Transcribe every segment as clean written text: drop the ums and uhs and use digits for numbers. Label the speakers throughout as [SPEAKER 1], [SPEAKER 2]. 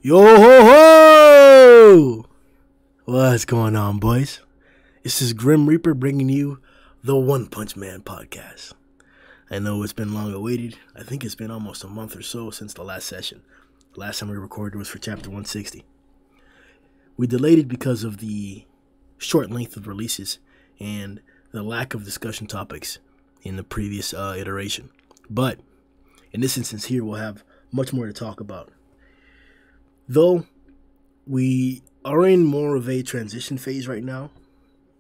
[SPEAKER 1] Yo ho ho! What's going on, boys? This is Grim Reaper bringing you the One Punch Man podcast. I know it's been long awaited. I think it's been almost a month or so since the last session. The last time we recorded was for chapter 160. We delayed it because of the short length of releases and the lack of discussion topics in the previous iteration. But in this instance here, we'll have much more to talk about. Though we are in more of a transition phase right now,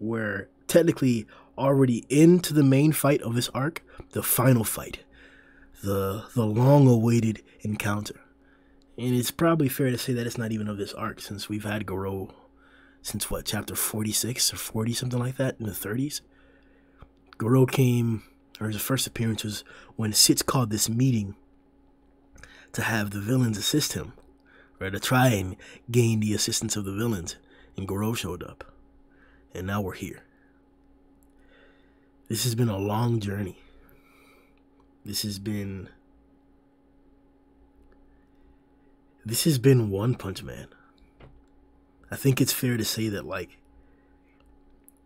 [SPEAKER 1] we're technically already into the main fight of this arc, the final fight, the long-awaited encounter. And it's probably fair to say that it's not even of this arc, since we've had Goro since what, chapter 46 or 40, something like that, in the 30s. Goro came, or his first appearance was when Sitz called this meeting to have the villains assist him, or to try and gain the assistance of the villains, and Goro showed up. And now we're here. This has been a long journey. This has been One Punch Man. I think it's fair to say that, like,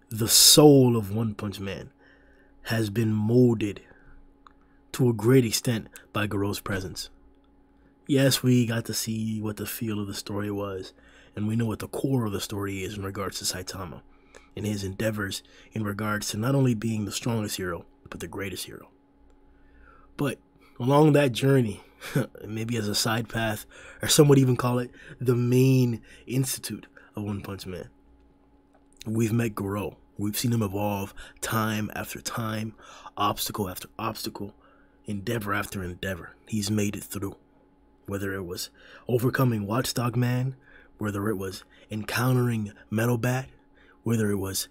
[SPEAKER 1] the soul of One Punch Man has been molded to a great extent by Goro's presence. Yes, we got to see what the feel of the story was, and we know what the core of the story is in regards to Saitama and his endeavors in regards to not only being the strongest hero, but the greatest hero. But along that journey, maybe as a side path, or some would even call it the main institute of One Punch Man, we've met Goro. We've seen him evolve time after time, obstacle after obstacle, endeavor after endeavor. He's made it through. Whether it was overcoming Watchdog Man, whether it was encountering Metal Bat, whether it was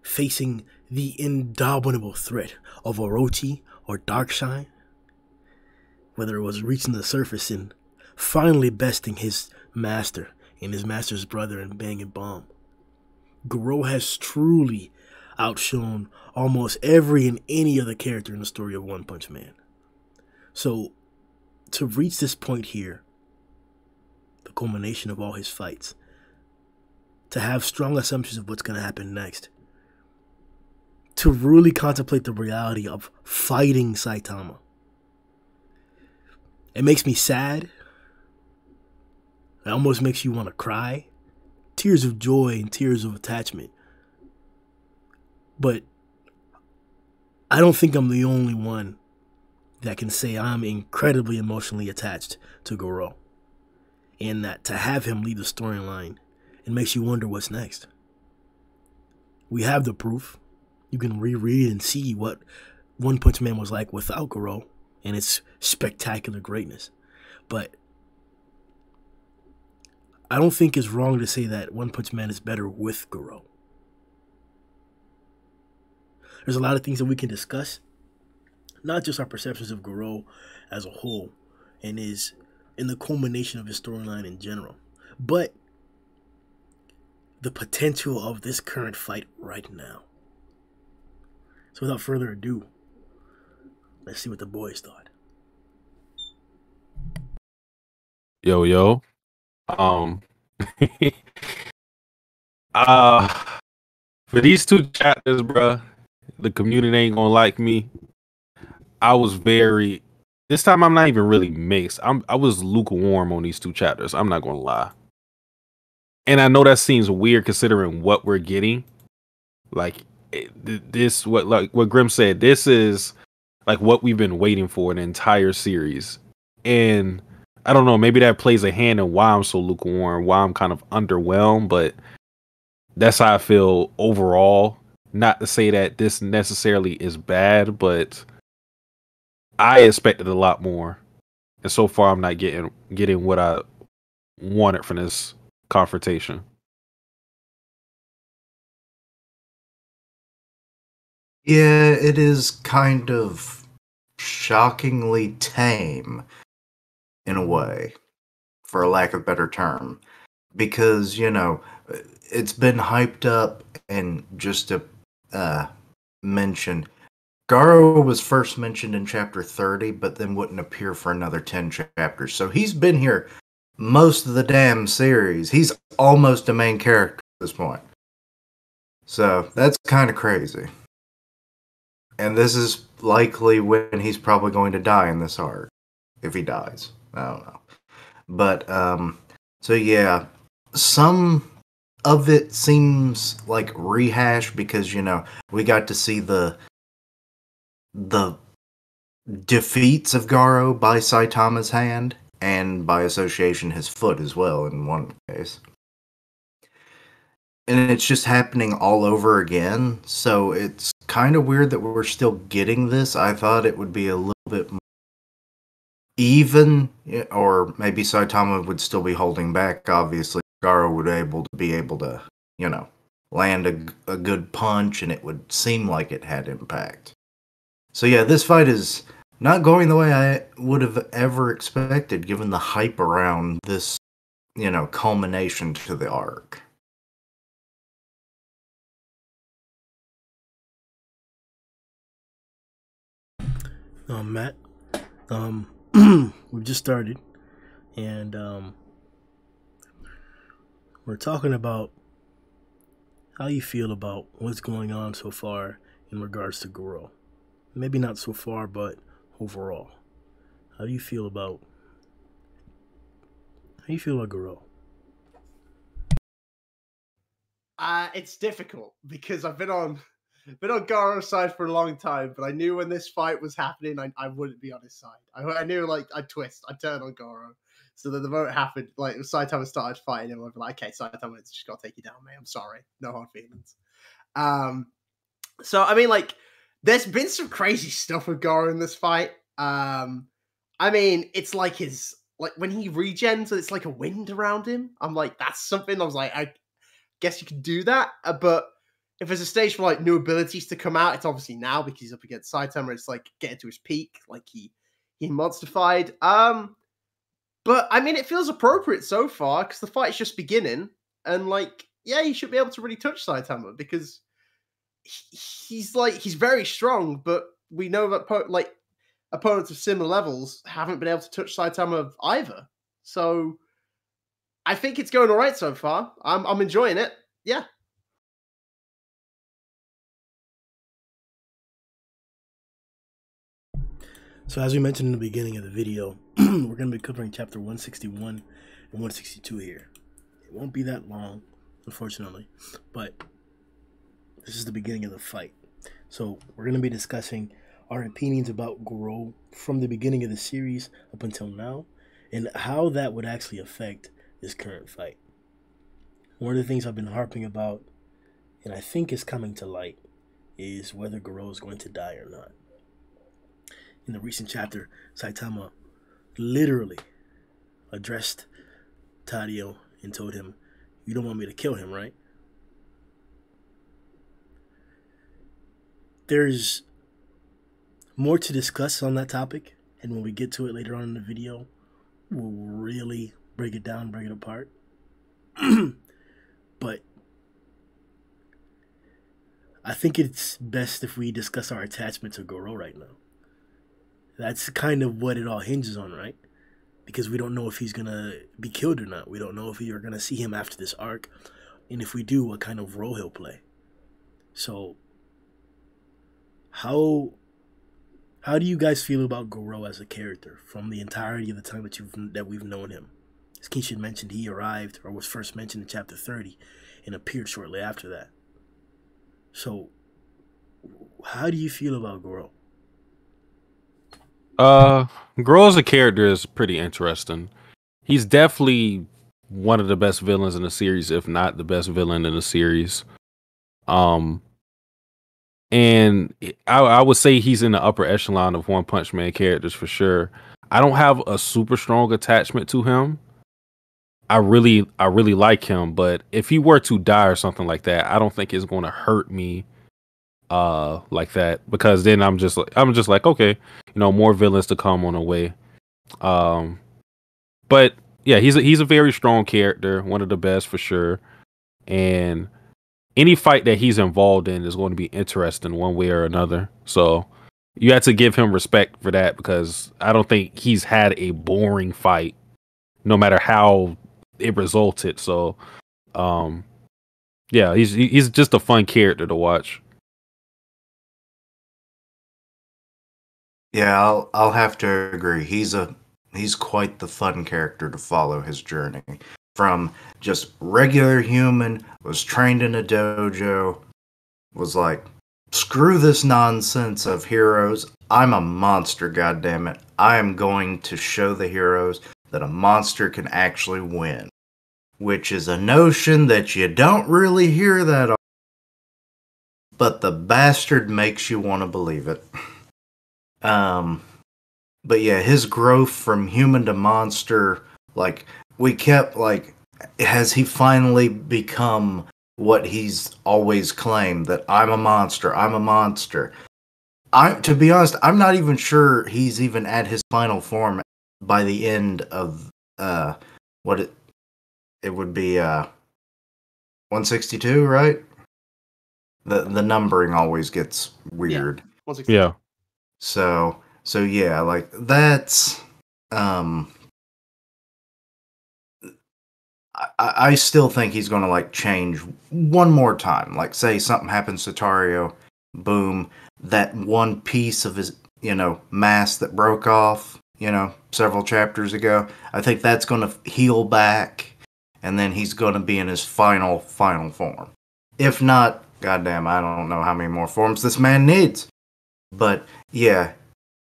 [SPEAKER 1] facing the indomitable threat of Orochi or Darkshine, whether it was reaching the surface and finally besting his master and his master's brother in Bang and Bomb. Goro has truly outshone almost every and any other character in the story of One Punch Man. So, to reach this point here, the culmination of all his fights, to have strong assumptions of what's going to happen next, to really contemplate the reality of fighting Saitama, it makes me sad. It almost makes you want to cry. Tears of joy and tears of attachment. But I don't think I'm the only one that can say I'm incredibly emotionally attached to Goro. And that to have him lead the storyline, it makes you wonder what's next. We have the proof. You can reread and see what One Punch Man was like without Goro and its spectacular greatness. But I don't think it's wrong to say that One Punch Man is better with Goro. There's a lot of things that we can discuss. Not just our perceptions of Goro as a whole and in the culmination of his storyline in general, but the potential of this current fight right now. So without further ado, let's see what the boys thought.
[SPEAKER 2] Yo. For these two chapters, bruh, the community ain't gonna like me. I was this time I'm not even really mixed. I was lukewarm on these two chapters. I'm not gonna lie. And I know that seems weird considering what we're getting. Like what Grim said, this is like what we've been waiting for an entire series. And I don't know, maybe that plays a hand in why I'm so lukewarm, why I'm kind of underwhelmed, but that's how I feel overall. Not to say that this necessarily is bad, but I expected a lot more, and so far I'm not getting what I wanted from this confrontation.
[SPEAKER 3] Yeah, it is kind of shockingly tame, in a way, for a lack of a better term, because, you know, it's been hyped up, and just to mention, Garou was first mentioned in chapter 30, but then wouldn't appear for another 10 chapters. So he's been here most of the damn series. He's almost a main character at this point. So that's kind of crazy. And this is likely when he's probably going to die in this arc. If he dies. I don't know. But, so yeah. Some of it seems like rehash because, you know, we got to see the defeats of Goro by Saitama's hand, and by association his foot as well in one case. And it's just happening all over again, so it's kind of weird that we're still getting this. I thought it would be a little bit more even, or maybe Saitama would still be holding back. Obviously, Garo would be able to, you know, land a good punch, and it would seem like it had impact. So yeah, this fight is not going the way I would have ever expected, given the hype around this, you know, culmination to the arc.
[SPEAKER 1] Matt, we've just started, and we're talking about how you feel about what's going on so far in regards to Goro. Maybe not so far, but overall. How do you feel about Goro?
[SPEAKER 4] It's difficult because I've been on Goro's side for a long time, but I knew when this fight was happening, I wouldn't be on his side. I knew, like, I'd turn on Goro. So that the moment it happened, like, Saitama started fighting him, I'd be like, okay, Saitama, it's just gotta take you down, man. I'm sorry. No hard feelings. So, I mean, like, there's been some crazy stuff with Goro in this fight. I mean, it's like when he regens, it's like a wind around him. I'm like, that's something. I was like, I guess you can do that. But if there's a stage for, like, new abilities to come out, it's obviously now because he's up against Saitama. It's like getting to his peak, like he monsterfied. But I mean, it feels appropriate so far because the fight's just beginning, and, like, yeah, you should be able to really touch Saitama because he's very strong, but we know that opponents of similar levels haven't been able to touch Saitama either. So I think it's going all right so far. I'm enjoying it. Yeah.
[SPEAKER 1] So as we mentioned in the beginning of the video, we're going to be covering chapter 161 and 162 here. It won't be that long, unfortunately, but this is the beginning of the fight. So we're going to be discussing our opinions about Goro from the beginning of the series up until now, and how that would actually affect this current fight. One of the things I've been harping about, and I think is coming to light, is whether Goro is going to die or not. In the recent chapter, Saitama literally addressed Tadio and told him, "You don't want me to kill him, right?" There's more to discuss on that topic, and when we get to it later on in the video, we'll really break it down, break it apart. But I think it's best if we discuss our attachment to Goro right now. That's kind of what it all hinges on, right? Because we don't know if he's going to be killed or not. We don't know if we are going to see him after this arc. And if we do, what kind of role he'll play. So, how do you guys feel about Goro as a character from the entirety of the time that we've known him? As Keishan mentioned, he arrived, or was first mentioned in chapter 30, and appeared shortly after that. So, how do you feel about Goro?
[SPEAKER 2] Goro as a character is pretty interesting. He's definitely one of the best villains in the series, if not the best villain in the series. And I would say he's in the upper echelon of One Punch Man characters for sure. I don't have a super strong attachment to him. I really like him, but if he were to die or something like that, I don't think it's going to hurt me like that, because then I'm just like, okay, more villains to come on the way. But yeah, he's a very strong character, one of the best for sure. And any fight that he's involved in is going to be interesting one way or another. So you have to give him respect for that, because I don't think he's had a boring fight no matter how it resulted. So, yeah, he's just a fun character to watch.
[SPEAKER 3] Yeah, I'll have to agree. He's quite the fun character to follow his journey. From just regular human, was trained in a dojo, was like, screw this nonsense of heroes. I'm a monster, goddammit. I am going to show the heroes that a monster can actually win. Which is a notion that you don't really hear that often, but the bastard makes you want to believe it. But yeah, his growth from human to monster, like, we kept, like, has he finally become what he's always claimed, that I'm a monster, I'm a monster? To be honest, I'm not even sure he's even at his final form by the end of, what it would be, 162, right? The numbering always gets weird.
[SPEAKER 4] Yeah, 162.
[SPEAKER 2] Yeah.
[SPEAKER 3] So yeah, like that's I still think he's gonna like change one more time. Like say something happens to Tario, boom, that one piece of his, mask that broke off, several chapters ago. I think that's gonna heal back, and then he's gonna be in his final form. If not, goddamn, I don't know how many more forms this man needs. But yeah,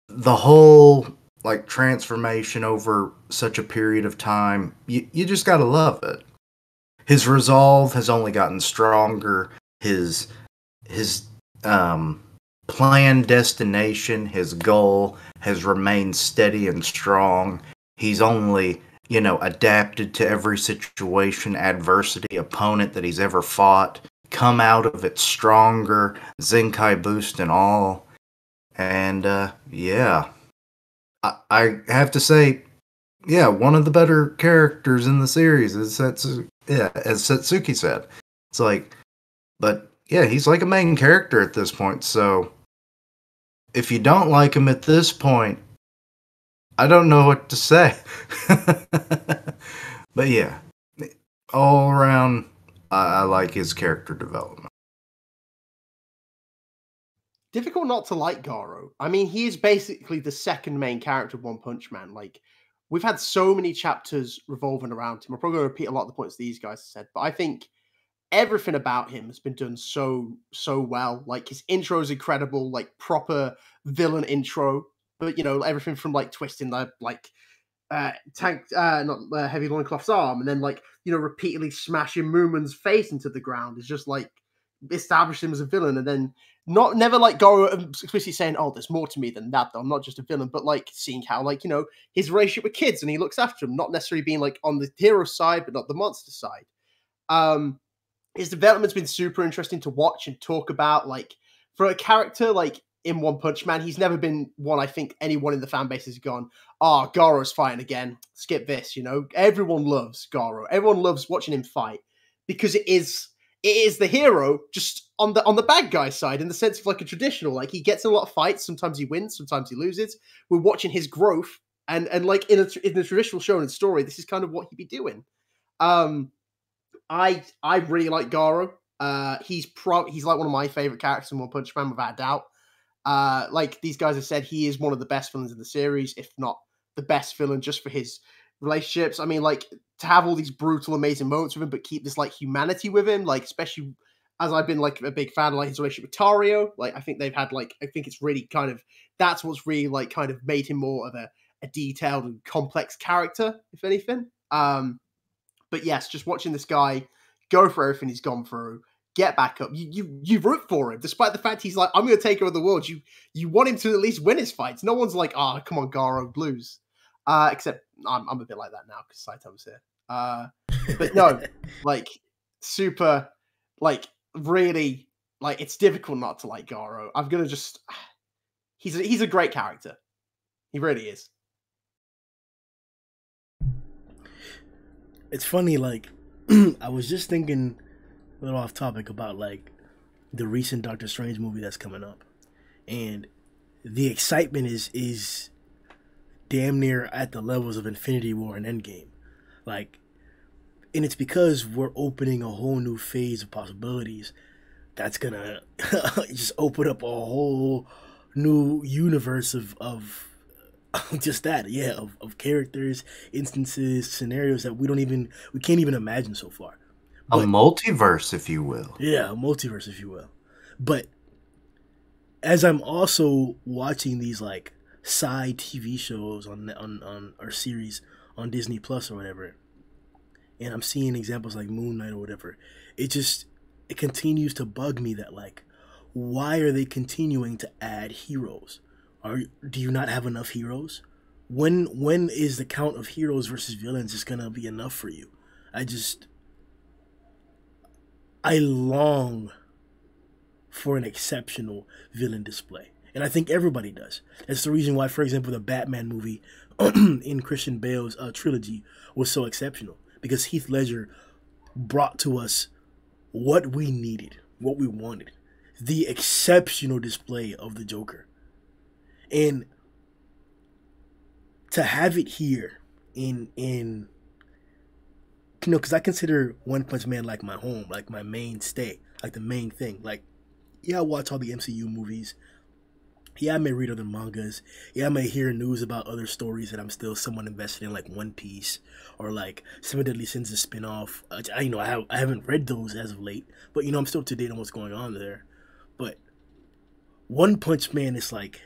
[SPEAKER 3] the whole like transformation over such a period of time, you just gotta love it. His resolve has only gotten stronger. His planned destination, his goal has remained steady and strong. He's only, adapted to every situation, adversity, opponent that he's ever fought, come out of it stronger, Zenkai boost and all. And yeah, I have to say, yeah, one of the better characters in the series is Satsuki. Yeah, as Satsuki said, it's like, but yeah, he's like a main character at this point. So if you don't like him at this point, I don't know what to say. But yeah, all around, I like his character development.
[SPEAKER 4] Difficult not to like Goro. I mean, he is basically the second main character of One Punch Man. Like, we've had so many chapters revolving around him. I'm probably going to repeat a lot of the points these guys said, but I think everything about him has been done so well. Like, his intro is incredible, like proper villain intro. But everything from like twisting the heavy loincloth's arm, and then repeatedly smashing Moomin's face into the ground is just like established him as a villain, and then never like Goro explicitly saying, "Oh, there's more to me than that. Though I'm not just a villain," but like seeing how his relationship with kids and he looks after them, not necessarily being like on the hero side, but not the monster side. His development's been super interesting to watch and talk about. Like for a character like in One Punch Man, he's never been one I think anyone in the fan base has gone, "Oh, Goro's fighting again. Skip this." Everyone loves Goro. Everyone loves watching him fight because it is the hero just on the bad guy side in the sense of like a traditional. Like he gets in a lot of fights. Sometimes he wins. Sometimes he loses. We're watching his growth, and like in the traditional shonen story, this is kind of what he'd be doing. I really like Goro. He's like one of my favorite characters in One Punch Man without a doubt. Like these guys have said, he is one of the best villains in the series, if not the best villain, just for his relationships. I mean, like to have all these brutal, amazing moments with him, but keep this like humanity with him, like especially as I've been like a big fan of like his relationship with Tario. Like I think they've had I think it's really kind of that's what's really like kind of made him more of a detailed and complex character, if anything. But yes, just watching this guy go for everything he's gone through, get back up. You root for him, despite the fact he's like, I'm going to take over the world. You want him to at least win his fights. No one's like, oh, come on, Goro, lose. Except I'm a bit like that now because Saitama's here. But no, like super, like really, like it's difficult not to like Goro. I'm gonna just, he's a great character. He really is.
[SPEAKER 1] It's funny, like I was just thinking a little off topic about like the recent Doctor Strange movie that's coming up, and the excitement is damn near at the levels of Infinity War and Endgame. Like, and it's because we're opening a whole new phase of possibilities that's gonna just open up a whole new universe of just that, yeah, of characters, instances, scenarios that we can't even imagine so far.
[SPEAKER 3] A multiverse, if you will.
[SPEAKER 1] Yeah, a multiverse, if you will. But as I'm also watching these like side TV shows on or series on Disney Plus or whatever, and I'm seeing examples like Moon Knight or whatever, it continues to bug me that like, why are they continuing to add heroes? Do you not have enough heroes? When is the count of heroes versus villains just gonna be enough for you? I long for an exceptional villain display. And I think everybody does. That's the reason why, for example, the Batman movie in Christian Bale's trilogy was so exceptional. Because Heath Ledger brought to us what we needed, what we wanted. The exceptional display of the Joker. And to have it here in you know, because I consider One Punch Man like my home, like my mainstay, like the main thing. Like, yeah, I watch all the MCU movies. Yeah, I may read other mangas. Yeah, I may hear news about other stories that I'm still somewhat invested in, like One Piece or like Seven Deadly Sins, a spinoff. I haven't read those as of late, but I'm still up to date on what's going on there. But One Punch Man is like,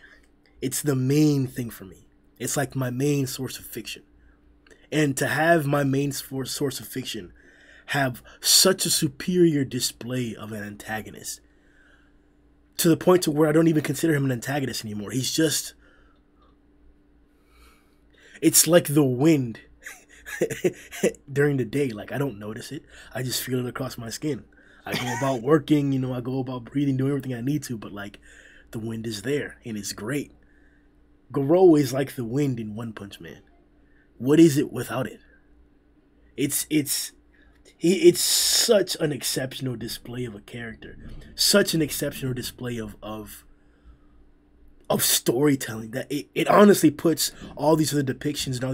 [SPEAKER 1] it's the main thing for me. It's like my main source of fiction. And to have my main source of fiction have such a superior display of an antagonist, to the point to where I don't even consider him an antagonist anymore. He's just, it's like the wind during the day. Like, I don't notice it. I just feel it across my skin. I go about working, I go about breathing, doing everything I need to, but like, the wind is there and it's great. Goro is like the wind in One Punch Man. What is it without it? It's such an exceptional display of a character, such an exceptional display of storytelling that it honestly puts all these other depictions and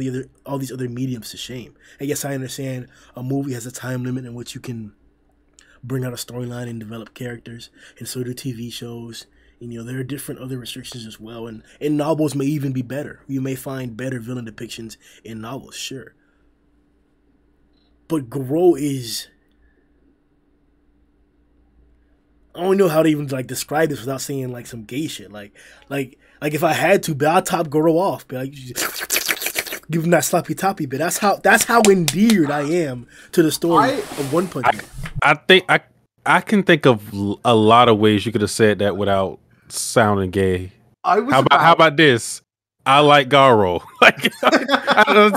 [SPEAKER 1] all these other mediums to shame. And yes, I understand a movie has a time limit in which you can bring out a storyline and develop characters, and so do TV shows. There are different other restrictions as well, and novels may even be better. You may find better villain depictions in novels, sure. But Goro is, I don't know how to even like describe this without saying like some gay shit. Like if I had to, but I'll top Goro off. But give him that sloppy toppy bit. That's how endeared I am to the story of One Punch Man.
[SPEAKER 2] I think I can think of a lot of ways you could have said that without sounding gay. How about this? I like Garo. Like,
[SPEAKER 1] no.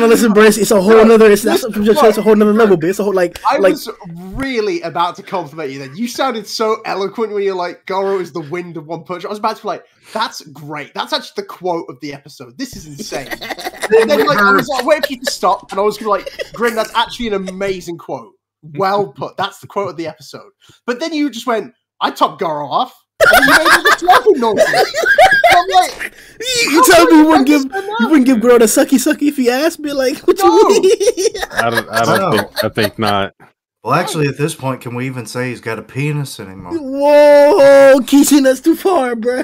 [SPEAKER 1] Listen, bro. It's a whole other. It's a whole other level, but it's a whole like.
[SPEAKER 4] I was really about to compliment you. Then you sounded so eloquent when you're like, "Goro is the wind of One Punch." I was about to be like, "That's great. That's actually the quote of the episode. This is insane." And then I was like, waiting for you to stop, and I was gonna like, "Grim, that's actually an amazing quote. Well put. That's the quote of the episode." But then you just went, "I top Goro off." And you made the clapping noises. I'm like,
[SPEAKER 1] you tell me you wouldn't give Goro the sucky if he asked me, like, what you mean?
[SPEAKER 2] I think not.
[SPEAKER 3] Well, actually, at this point, can we even say he's got a penis anymore?
[SPEAKER 1] Whoa, Keaton, that's too far, bro.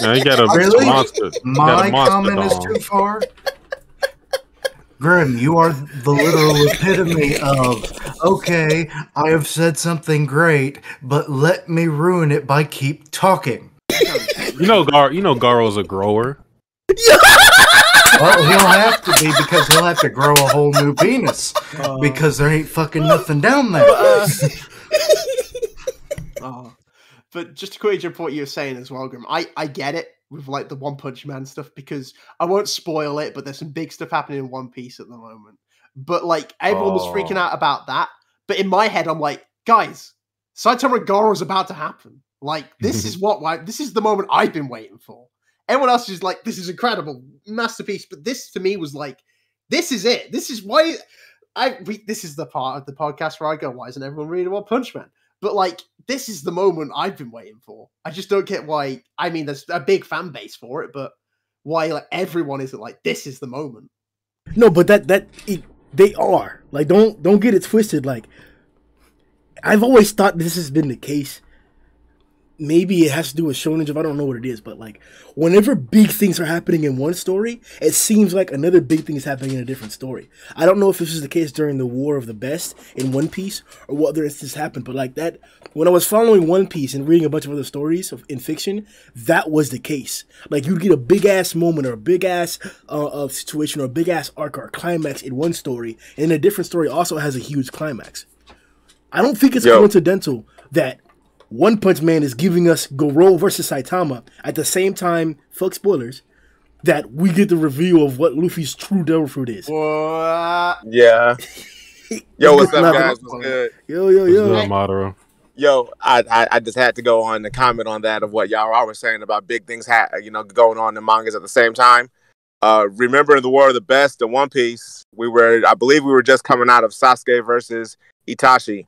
[SPEAKER 2] No, he got a monster.
[SPEAKER 3] My comment is too far. Grim, you are the literal epitome of, okay, I have said something great, but let me ruin it by keep talking.
[SPEAKER 2] Garo's a grower.
[SPEAKER 3] Well, he'll have to be, because he'll have to grow a whole new penis, because there ain't fucking nothing down there.
[SPEAKER 4] But just to quote your point you were saying as well, Grim, I get it with like the One Punch Man stuff, because I won't spoil it, but there's some big stuff happening in One Piece at the moment. But like, everyone was freaking out about that. But in my head, I'm like, guys, Saitama and Goro's about to happen. Like, this is this is the moment I've been waiting for. Everyone else is like, this is incredible, masterpiece. But this to me was like, this is it. This is why this is the part of the podcast where I go, why isn't everyone reading One Punch Man? But like, this is the moment I've been waiting for. I just don't get why. I mean, there's a big fan base for it, but why like everyone isn't like, this is the moment.
[SPEAKER 1] No, but they are. Like, don't get it twisted. Like, I've always thought this has been the case. Maybe it has to do with Shonen Jump. I don't know what it is, but like whenever big things are happening in one story, it seems like another big thing is happening in a different story. I don't know if this was the case during the War of the Best in One Piece or what other instances happened, but like that, when I was following One Piece and reading a bunch of other stories in fiction, that was the case. Like you'd get a big ass moment or a big ass situation or a big ass arc or a climax in one story, and a different story also has a huge climax. I don't think it's coincidental that One Punch Man is giving us Goro versus Saitama at the same time, fuck spoilers, that we get the reveal of what Luffy's true devil fruit is.
[SPEAKER 4] What?
[SPEAKER 5] Yeah. Yo, what's up, guys? What's good?
[SPEAKER 1] Yo.
[SPEAKER 2] What's good, Madara?
[SPEAKER 5] Yo, I just had to go on to comment on that of what y'all were saying about big things, going on in mangas at the same time. Remember in the War of the Best in One Piece, I believe we were just coming out of Sasuke versus Itachi,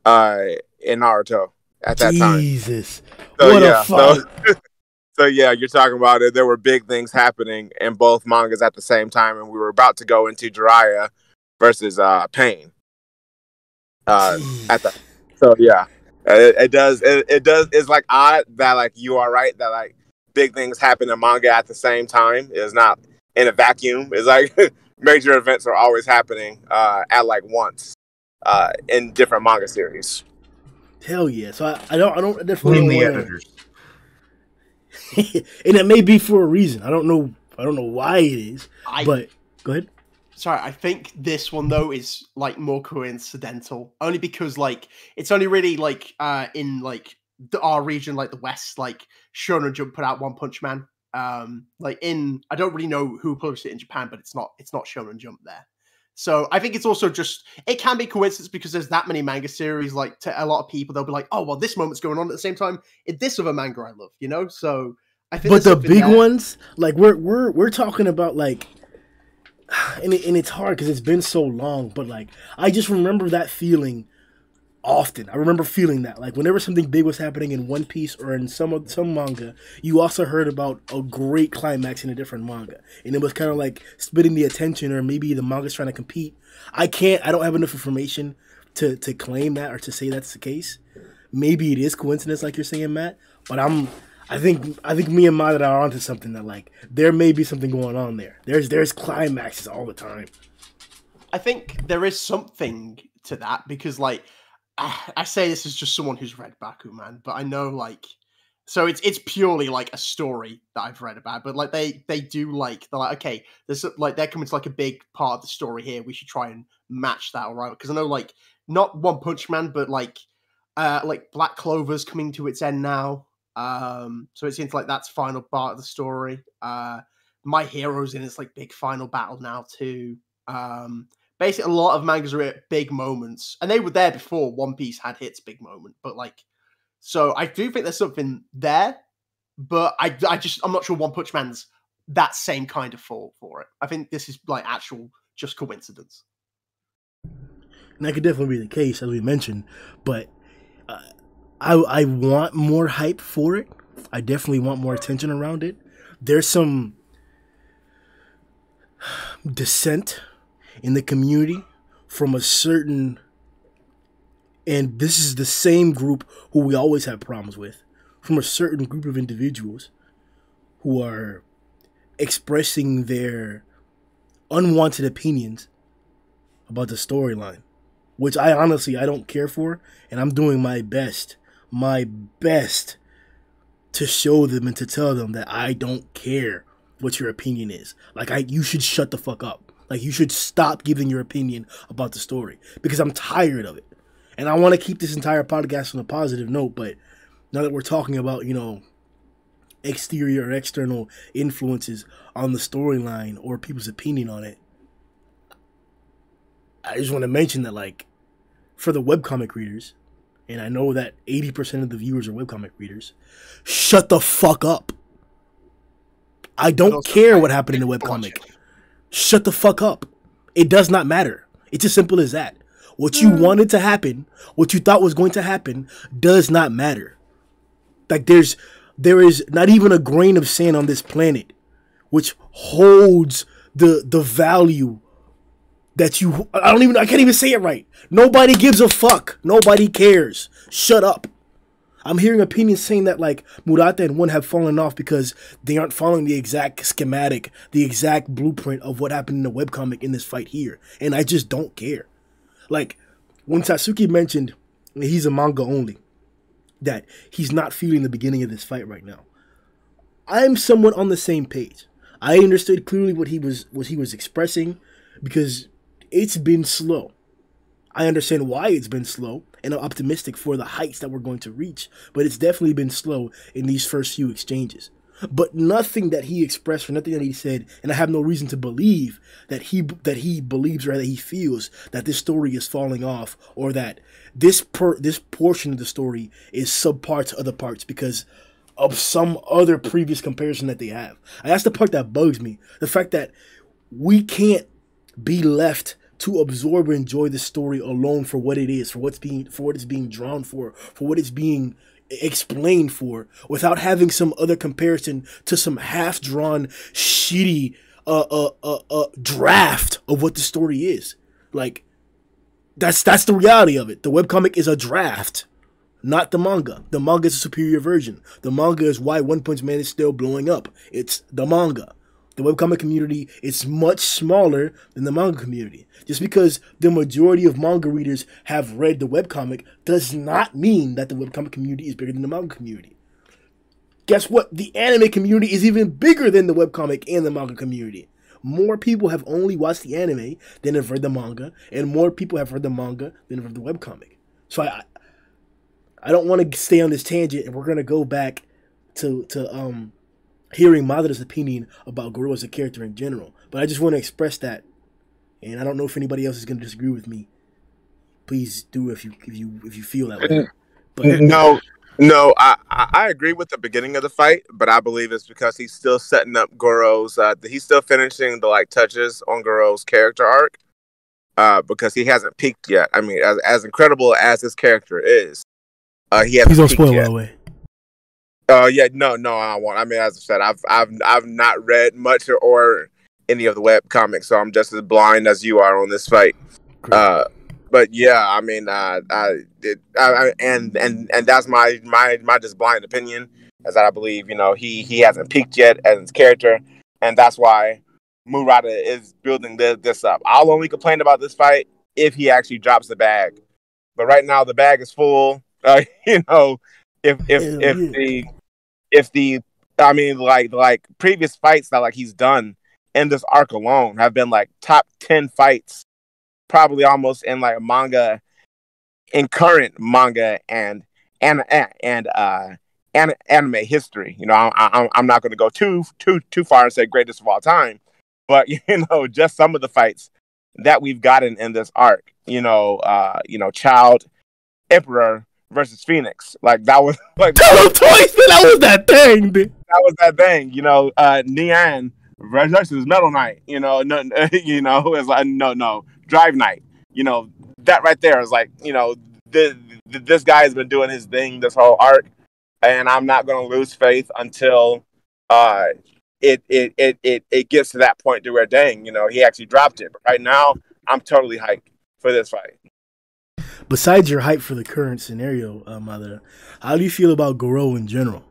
[SPEAKER 5] in Naruto. At that time.
[SPEAKER 1] Jesus.
[SPEAKER 5] So,
[SPEAKER 1] what a fight.
[SPEAKER 5] So yeah, you're talking about it. There were big things happening in both mangas at the same time, and we were about to go into Jiraiya versus Pain. So yeah, it does. It's like odd that like you are right that like big things happen in manga at the same time. It's not in a vacuum. It's like major events are always happening at like once in different manga series.
[SPEAKER 1] Hell yeah! So I don't definitely
[SPEAKER 3] Blame the
[SPEAKER 1] wanna...
[SPEAKER 3] editors.
[SPEAKER 1] And it may be for a reason. I don't know why it is. But go ahead.
[SPEAKER 4] Sorry, I think this one though is like more coincidental, only because like it's only really like in like our region, like the West, like Shonen Jump put out One Punch Man. Like I don't really know who published it in Japan, but it's not Shonen Jump there. So I think it's also just, it can be coincidence because there's that many manga series, like to a lot of people, they'll be like, oh, well, this moment's going on at the same time in this other manga I love, you know? So I think
[SPEAKER 1] but the big ones, like we're talking about like, and it's hard because it's been so long, but like, I just remember that feeling often. I remember feeling that like whenever something big was happening in One Piece or in some manga, you also heard about a great climax in a different manga, and it was kind of like splitting the attention, or maybe the manga's trying to compete. I don't have enough information to claim that or to say that's the case. Maybe it is coincidence, like you're saying, Matt. But I think me and Madara are onto something, that like there may be something going on there. There's climaxes all the time.
[SPEAKER 4] I think there is something to that because like. I say this as just someone who's read Bakuman, but I know like, so it's purely like a story that I've read about, but like they do like, they're like, okay, there's like, they're coming to like a big part of the story here. We should try and match that, all right? Because I know like, not One Punch Man, but like Black Clover's coming to its end now. So it seems like that's final part of the story. My Hero's in its like big final battle now too. Basically, a lot of mangas are at big moments, and they were there before One Piece had its big moment. But like, so I do think there's something there, but I'm not sure One Punch Man's that same kind of fall for it. I think this is like actual just coincidence.
[SPEAKER 1] And that could definitely be the case, as we mentioned, but I want more hype for it. I definitely want more attention around it. There's some dissent in the community from a certain, and this is the same group who we always have problems with, from a certain group of individuals who are expressing their unwanted opinions about the storyline, which I don't care for, and I'm doing my best to show them and to tell them that I don't care what your opinion is. Like, you should shut the fuck up. Like, you should stop giving your opinion about the story, because I'm tired of it. And I want to keep this entire podcast on a positive note, but now that we're talking about, you know, exterior or external influences on the storyline or people's opinion on it, I just want to mention that, like, for the webcomic readers, and I know that 80% of the viewers are webcomic readers, shut the fuck up. I don't care what happened in the webcomic. Shut the fuck up. It does not matter. It's as simple as that. What you wanted to happen, what you thought was going to happen, does not matter. Like, there is not even a grain of sand on this planet which holds the value that you. I can't even say it right. Nobody gives a fuck. Nobody cares. Shut up. I'm hearing opinions saying that like Murata and One have fallen off because they aren't following the exact schematic, the exact blueprint of what happened in the webcomic in this fight here. And I just don't care. Like, when Satsuki mentioned he's a manga only, that he's not feeling the beginning of this fight right now, I'm somewhat on the same page. I understood clearly what he was expressing because it's been slow. I understand why it's been slow, and I'm optimistic for the heights that we're going to reach, but it's definitely been slow in these first few exchanges. But nothing that he expressed or nothing that he said, and I have no reason to believe that he believes or that he feels that this story is falling off or that this portion of the story is subpar to other parts because of some other previous comparison that they have. And that's the part that bugs me. The fact that we can't be left to absorb and enjoy the story alone for what it is, for what it's being drawn for what it's being explained for, without having some other comparison to some half-drawn, shitty draft of what the story is. Like, that's the reality of it. The webcomic is a draft, not the manga. The manga is a superior version. The manga is why One Punch Man is still blowing up. It's the manga. The webcomic community is much smaller than the manga community. Just because the majority of manga readers have read the webcomic does not mean that the webcomic community is bigger than the manga community. Guess what? The anime community is even bigger than the webcomic and the manga community. More people have only watched the anime than have read the manga, and more people have read the manga than have read the webcomic. So I don't want to stay on this tangent, and we're going to go back to hearing Madara's opinion about Goro as a character in general. But I just want to express that, and I don't know if anybody else is going to disagree with me. Please do if you feel that way. But
[SPEAKER 5] No, I agree with the beginning of the fight, but I believe it's because he's still setting up Goro's. He's still finishing the touches on Goro's character arc, because he hasn't peaked yet. I mean, as incredible as his character is, he hasn't.
[SPEAKER 1] Please don't
[SPEAKER 5] peaked
[SPEAKER 1] spoil
[SPEAKER 5] yet.
[SPEAKER 1] by the way.
[SPEAKER 5] Yeah, no, I won't. I mean, as I said, I've not read much or any of the web comics, so I'm just as blind as you are on this fight. But yeah, I mean, and that's my just blind opinion, is that I believe he hasn't peaked yet as his character, and that's why Murata is building this up. I'll only complain about this fight if he actually drops the bag, but right now the bag is full. If the I mean, like previous fights that he's done in this arc alone have been top 10 fights, probably almost in manga, in current manga and anime history. I'm not going to go too far and say greatest of all time, but just some of the fights that we've gotten in this arc. Child Emperor versus Phoenix, that was
[SPEAKER 1] that was that thing. Dude.
[SPEAKER 5] That was that thing. Neon versus Metal Knight. It's no Drive Knight. That right there is this guy has been doing his thing this whole arc, and I'm not going to lose faith until it gets to that point to where he actually dropped it. But right now, I'm totally hyped for this fight.
[SPEAKER 1] Besides your hype for the current scenario, Mother, how do you feel about Goro in general?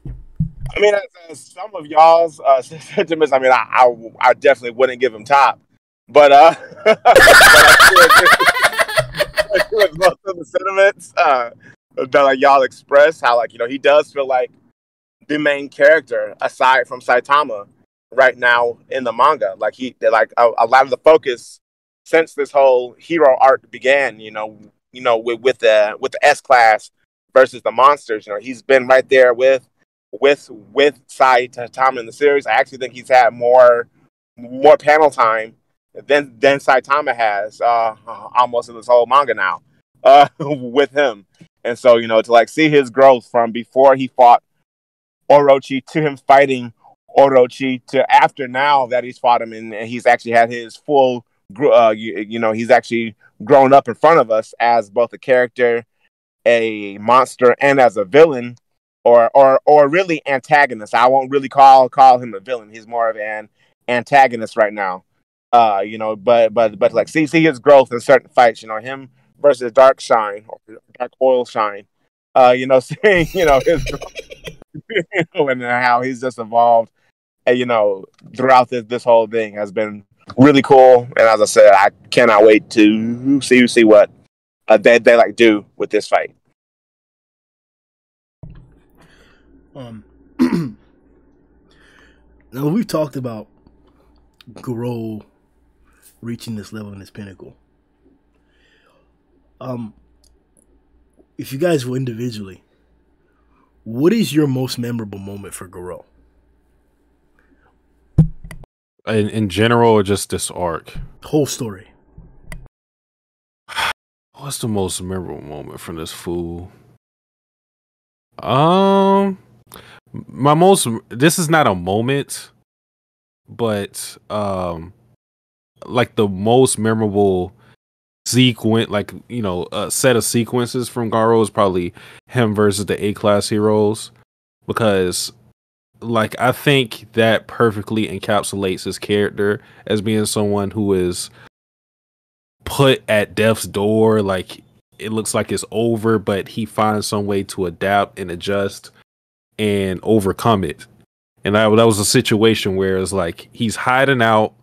[SPEAKER 5] I mean, as some of y'all's sentiments, I mean, I definitely wouldn't give him top, but I feel with most of the sentiments that y'all express, how he does feel like the main character aside from Saitama right now in the manga. A lot of the focus since this whole hero arc began, with the S class versus the monsters, he's been right there with Saitama in the series. I actually think he's had more panel time than Saitama has almost in this whole manga now with him. And so, to see his growth from before he fought Orochi to him fighting Orochi to after now that he's fought him and he's actually had his full he's actually grown up in front of us as both a character, a monster, and as a villain, or really antagonist. I won't really call him a villain. He's more of an antagonist right now. But like see his growth in certain fights. Him versus Dark Shine or Dark Oil Shine. Seeing his growth, and how he's just evolved. Throughout this whole thing has been really cool. And as I said, I cannot wait to see what they like do with this fight.
[SPEAKER 1] Now we've talked about Goro reaching this level in this pinnacle. If you guys will individually, what is your most memorable moment for Goro?
[SPEAKER 2] In general, or just this arc?
[SPEAKER 1] Whole story.
[SPEAKER 2] What's the most memorable moment from this fool? This is not a moment, but like the most memorable sequence, like a set of sequences from Garo is probably him versus the A-class heroes, because like I think that perfectly encapsulates his character as being someone who is put at death's door. Like it looks like it's over, but he finds some way to adapt and adjust and overcome it. And that was a situation where it's like he's hiding out.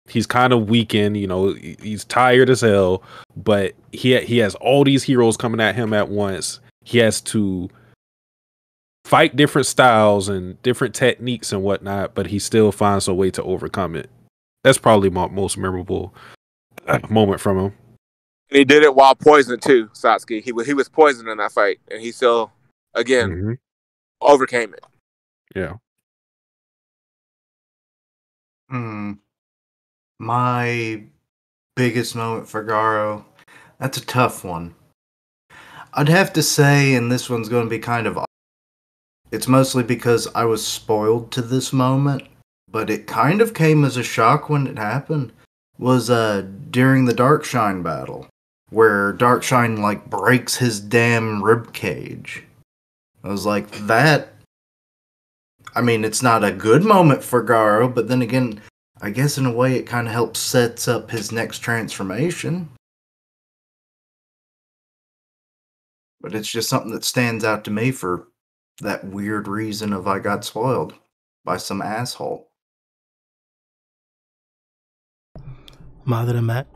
[SPEAKER 2] He's kind of weakened, he's tired as hell, but he has all these heroes coming at him at once. He has to fight different styles and different techniques and whatnot, but he still finds a way to overcome it. That's probably my most memorable moment from him.
[SPEAKER 5] And he did it while poisoned too, Satsuki. He was poisoned in that fight, and he still, again, overcame it.
[SPEAKER 2] Yeah.
[SPEAKER 3] My biggest moment for Garo, that's a tough one. I'd have to say, and this one's going to be kind of, it's mostly because I was spoiled to this moment, but it kind of came as a shock when it happened, was during the Darkshine battle, where Darkshine like breaks his damn rib cage. I was like, that, I mean, it's not a good moment for Garo, but then again, I guess in a way it kind of helps sets up his next transformation. But it's just something that stands out to me for that weird reason of I got spoiled by some asshole.
[SPEAKER 1] Mother Matt?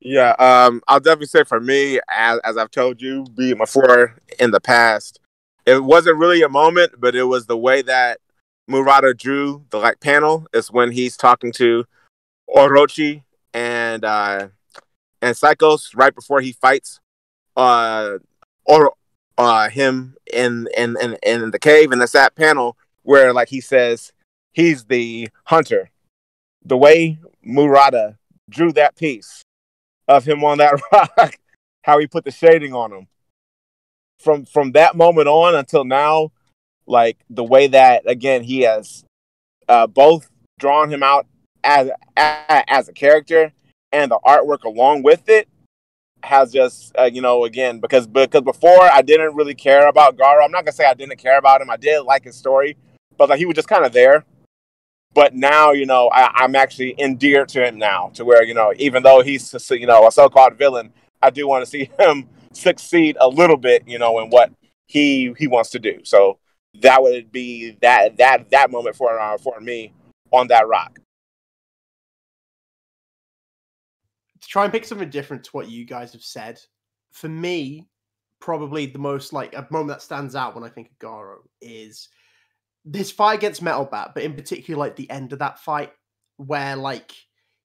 [SPEAKER 5] Yeah, I'll definitely say for me, as I've told you before in the past, it wasn't really a moment, but it was the way that Murata drew the panel. Is when he's talking to Orochi and Psychos right before he fights him in the cave, and that's that panel where he says he's the hunter. The way Murata drew that piece of him on that rock, how he put the shading on him. From that moment on until now, the way that again he has both drawn him out as a character and the artwork along with it has just again because before I didn't really care about Garo. I'm not gonna say I didn't care about him. I did like his story, but he was just kind of there. But now, I'm actually endeared to him now, to where, even though he's, a so-called villain, I do want to see him succeed a little bit, in what he wants to do. So that would be that moment for me on that rock.
[SPEAKER 4] To try and pick something different to what you guys have said, for me, probably the most a moment that stands out when I think of Garo is this fight against Metalbat, but in particular, the end of that fight where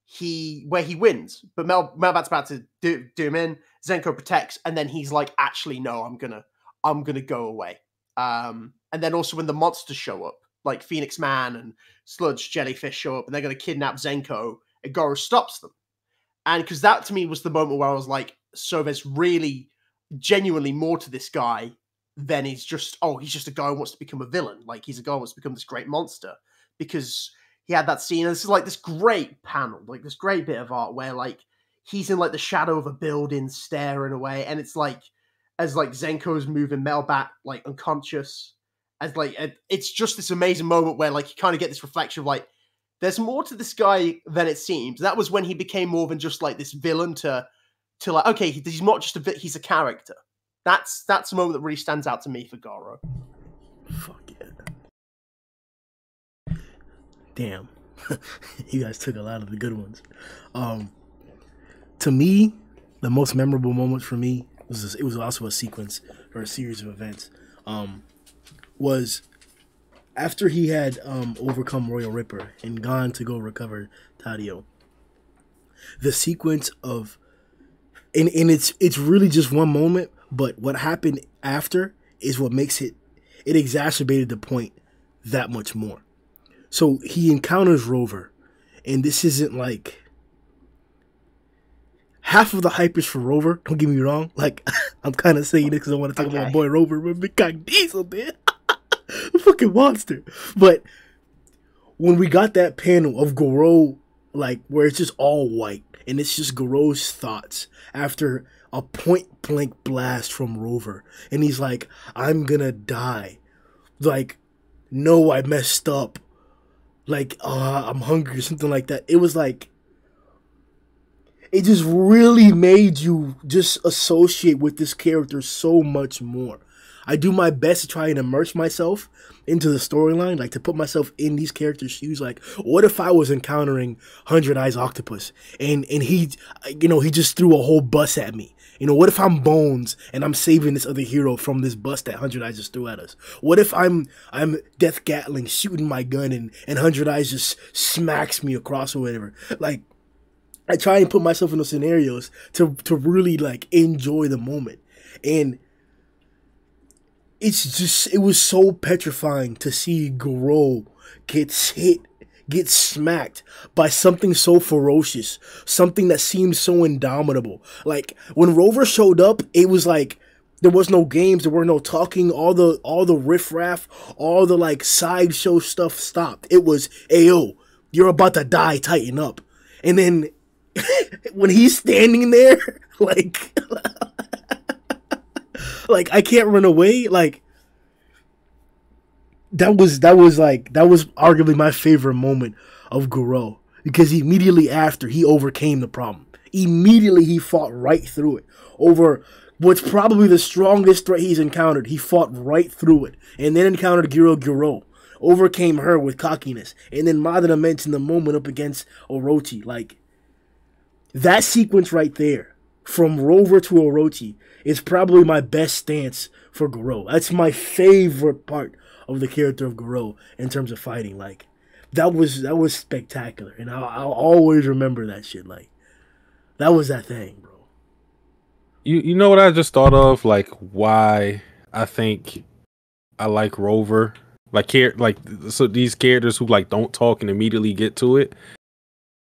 [SPEAKER 4] he wins, but Metalbat's about to do him in. Zenko protects, and then he's like, "Actually, no, I'm gonna go away." And then also when the monsters show up, like Phoenix Man and Sludge Jellyfish show up, and they're gonna kidnap Zenko, and Goro stops them. And because that to me was the moment where I was like, "So there's really, genuinely more to this guy." Then he's just a guy who wants to become a villain. He's a guy who wants to become this great monster. Because he had that scene, and this is this great panel, this great bit of art where he's in the shadow of a building staring away, and it's as Zenko's moving Metalbat unconscious, as like it's just this amazing moment where like you kind of get this reflection of like there's more to this guy than it seems. That was when he became more than just like this villain to like, okay, he's not just he's a character. That's a moment that really stands out to me for Goro.
[SPEAKER 1] Fuck yeah. Damn. You guys took a lot of the good ones. To me, the most memorable moments for me it was also a sequence or a series of events. Was after he had overcome Royal Ripper and gone to go recover Tadio. The sequence of and it's really just one moment, but what happened after is what makes it exacerbated the point that much more. So he encounters Rover, and this isn't like half of the hype is for Rover. Don't get me wrong. Like I'm kind of saying this because I want to talk about my boy Rover, but Big Cock Diesel, man, a fucking monster. But when we got that panel of Goro, like where it's just all white and it's just Goro's thoughts after a point blank blast from Rover, and he's like, "I'm gonna die." Like, no, I messed up. Like, I'm hungry or something like that. It was like, it just really made you just associate with this character so much more. I do my best to try and immerse myself into the storyline, like to put myself in these characters' shoes. Like, what if I was encountering 100 Eyes Octopus and he, you know, he just threw a whole bus at me? You know, what if I'm Bones and I'm saving this other hero from this bus that 100 Eyes just threw at us? What if I'm Death Gatling shooting my gun and 100 Eyes just smacks me across or whatever? Like, I try and put myself in those scenarios to really like enjoy the moment. And it was so petrifying to see Goro get smacked by something so ferocious, something that seems so indomitable. Like when Rover showed up, it was like there was no games, there were no talking, all the riffraff, all the like sideshow stuff stopped. It was, "Ayo, you're about to die, tighten up." And then when he's standing there, like like I can't run away, like that was arguably my favorite moment of Goro, because immediately after he overcame the problem. Immediately he fought right through it. Over what's probably the strongest threat he's encountered, he fought right through it. And then encountered Goro. Overcame her with cockiness. And then Madara mentioned the moment up against Orochi. Like, that sequence right there, from Rover to Orochi, is probably my best stance for Goro. That's my favorite part of the character of Goro in terms of fighting. Like, that was spectacular, and I'll always remember that shit. Like, that was that thing, bro.
[SPEAKER 2] You know what I just thought of? Like, why I think I like Rover. So these characters who like don't talk and immediately get to it.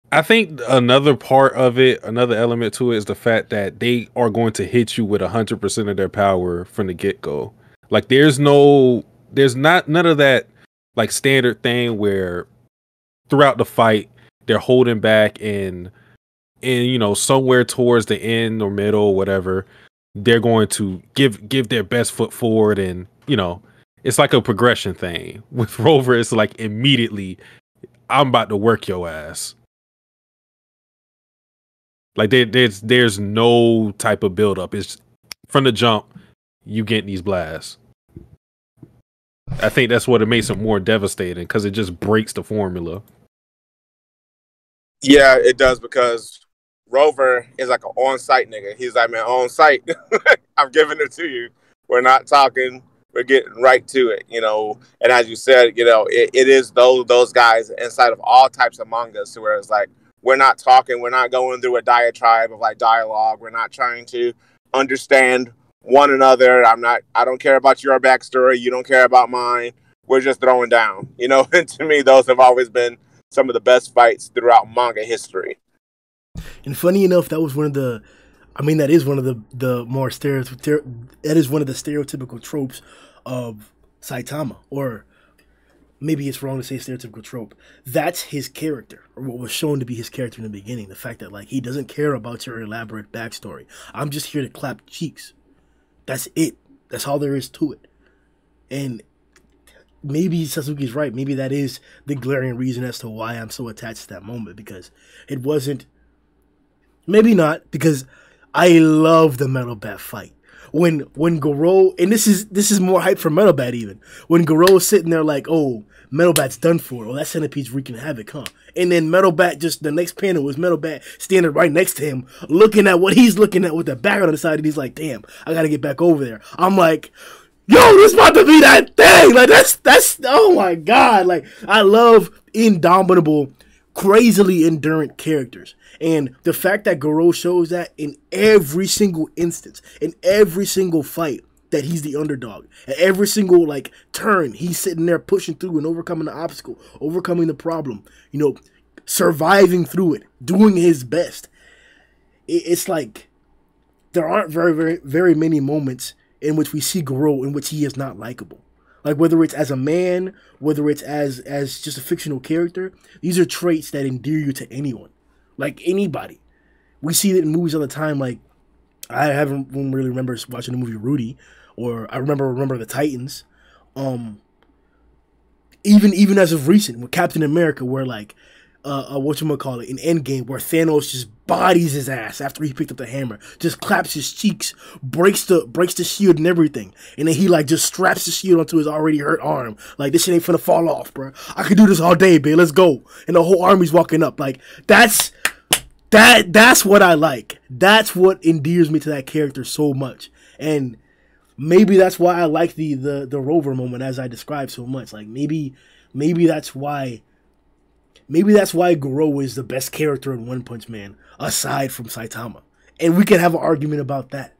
[SPEAKER 2] I think another part of it, another element to it, is the fact that they are going to hit you with 100% of their power from the get-go. Like, there's none of that like standard thing where throughout the fight they're holding back and you know, somewhere towards the end or middle or whatever, they're going to give their best foot forward, and you know, it's like a progression thing. With Rover, it's like immediately, I'm about to work your ass. Like there's no type of build up. It's from the jump, you get these blasts. I think that's what it makes it more devastating, because it just breaks the formula.
[SPEAKER 5] Yeah, it does, because Rover is like an on-site nigga. He's like, "Man, on site, I'm giving it to you. We're not talking. We're getting right to it." You know, and as you said, you know, it is those guys inside of all types of mangas, where it's like, we're not talking, we're not going through a diatribe of like dialogue. We're not trying to understand one another. I don't care about your backstory. You don't care about mine. We're just throwing down, you know. And to me, those have always been some of the best fights throughout manga history.
[SPEAKER 1] And funny enough, that was one of the, that is one of the more that is one of the stereotypical tropes of Saitama, or maybe it's wrong to say stereotypical trope. That's his character, or what was shown to be his character in the beginning. The fact that like he doesn't care about your elaborate backstory. I'm just here to clap cheeks. That's it. That's all there is to it. And maybe Satsuki's right. Maybe that is the glaring reason as to why I'm so attached to that moment, because it wasn't. Maybe not, because I love the Metal Bat fight. When Goro, and this is more hype for Metal Bat even. When Goro's sitting there like, oh, Metal Bat's done for. Oh, that centipede's wreaking havoc, huh? And then Metal Bat, just the next panel was Metal Bat standing right next to him, looking at what he's looking at with the back on the side, and he's like, damn, I gotta get back over there. I'm like, yo, this about to be that thing. Like that's oh my god. Like, I love indomitable, crazily endurant characters. And the fact that Goro shows that in every single instance, in every single fight, that he's the underdog. At every single like turn, he's sitting there pushing through and overcoming the obstacle, overcoming the problem, you know, surviving through it, doing his best. It's like there aren't very many moments in which we see Goro in which he is not likable. Like, whether it's as a man, whether it's as just a fictional character, these are traits that endear you to anyone. Like, anybody. We see it in movies all the time. Like, I haven't really remember watching the movie Rudy, or I remember the Titans. Even as of recent with Captain America, where like whatchamacallit, in Endgame, where Thanos just bodies his ass after he picked up the hammer, just claps his cheeks, breaks the shield and everything, and then he like just straps the shield onto his already hurt arm. Like, this shit ain't finna fall off, bro. I could do this all day, babe. Let's go. And the whole army's walking up. Like, that's what I like. That's what endears me to that character so much. And maybe that's why I like the Rover moment as I described so much. Like, maybe that's why Goro is the best character in One Punch Man aside from Saitama. And we can have an argument about that.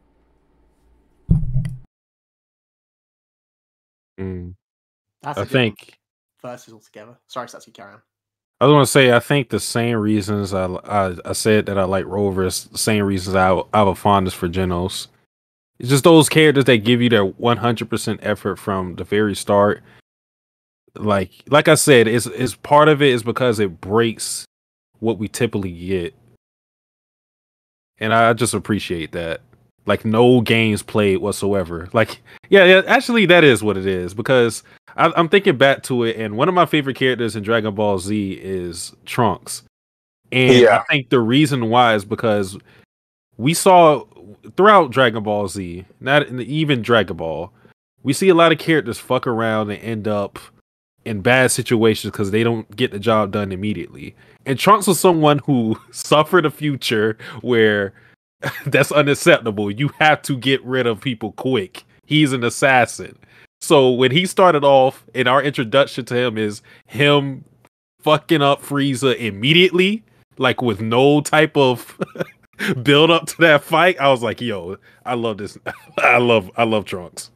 [SPEAKER 4] That's
[SPEAKER 2] I think
[SPEAKER 4] versus altogether. Sorry, Satsuki, carry on.
[SPEAKER 2] I was gonna say, I think the same reasons I said that I like Rover is the same reasons I have a fondness for Genos. It's just those characters that give you their 100% effort from the very start. Like I said, it's part of it is because it breaks what we typically get, and I just appreciate that. Like, no games played whatsoever. Like, yeah, actually, that is what it is, because I'm thinking back to it, and one of my favorite characters in Dragon Ball Z is Trunks. And I think the reason why is because we saw throughout Dragon Ball Z, not even Dragon Ball, we see a lot of characters fuck around and end up in bad situations because they don't get the job done immediately. And Trunks was someone who suffered a future where that's unacceptable. You have to get rid of people quick. He's an assassin. So when he started off, and our introduction to him is him fucking up Frieza immediately, like with no type of build up to that fight, I was like, yo, I love this. I love Trunks.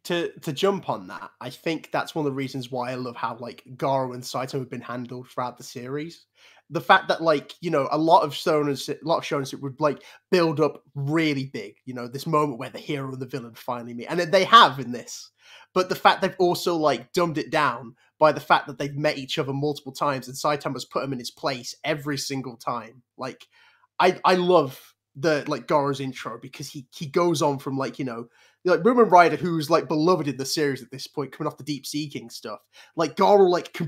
[SPEAKER 4] To jump on that, I think that's one of the reasons why I love how like Garo and Saitama have been handled throughout the series. The fact that, like, you know, a lot of shonen would like build up really big, you know, this moment where the hero and the villain finally meet, and they have in this. But the fact they've also like dumbed it down by the fact that they've met each other multiple times, and Saitama's put him in his place every single time. Like, I love the like Goro's intro, because he goes on from like, you know, like Sundownrider, who's like beloved in the series at this point, coming off the Deep Sea King stuff. Like, Goro like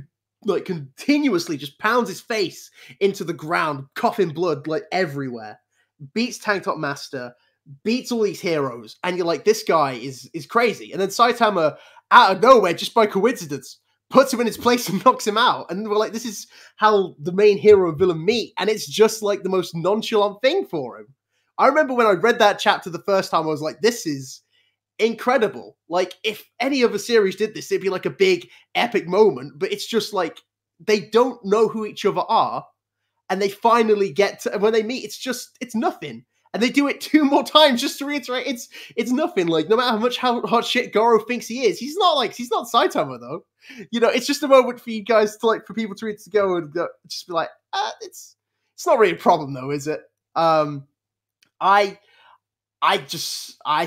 [SPEAKER 4] continuously just pounds his face into the ground, coughing blood like everywhere, beats Tank Top Master, beats all these heroes, and you're like, this guy is crazy. And then Saitama, out of nowhere, just by coincidence, puts him in his place and knocks him out. And we're like, this is how the main hero and villain meet, and it's just like the most nonchalant thing for him. I remember when I read that chapter the first time, I was like, this is incredible. Like, if any other series did this, it'd be like a big epic moment, but it's just like they don't know who each other are, and they finally get to, when they meet, it's nothing. And they do it 2 more times just to reiterate it's nothing. Like, no matter how hot shit Goro thinks he is, he's not Saitama though. You know, it's just a moment for you guys to like, for people to go and just be like, it's not really a problem though, is it? I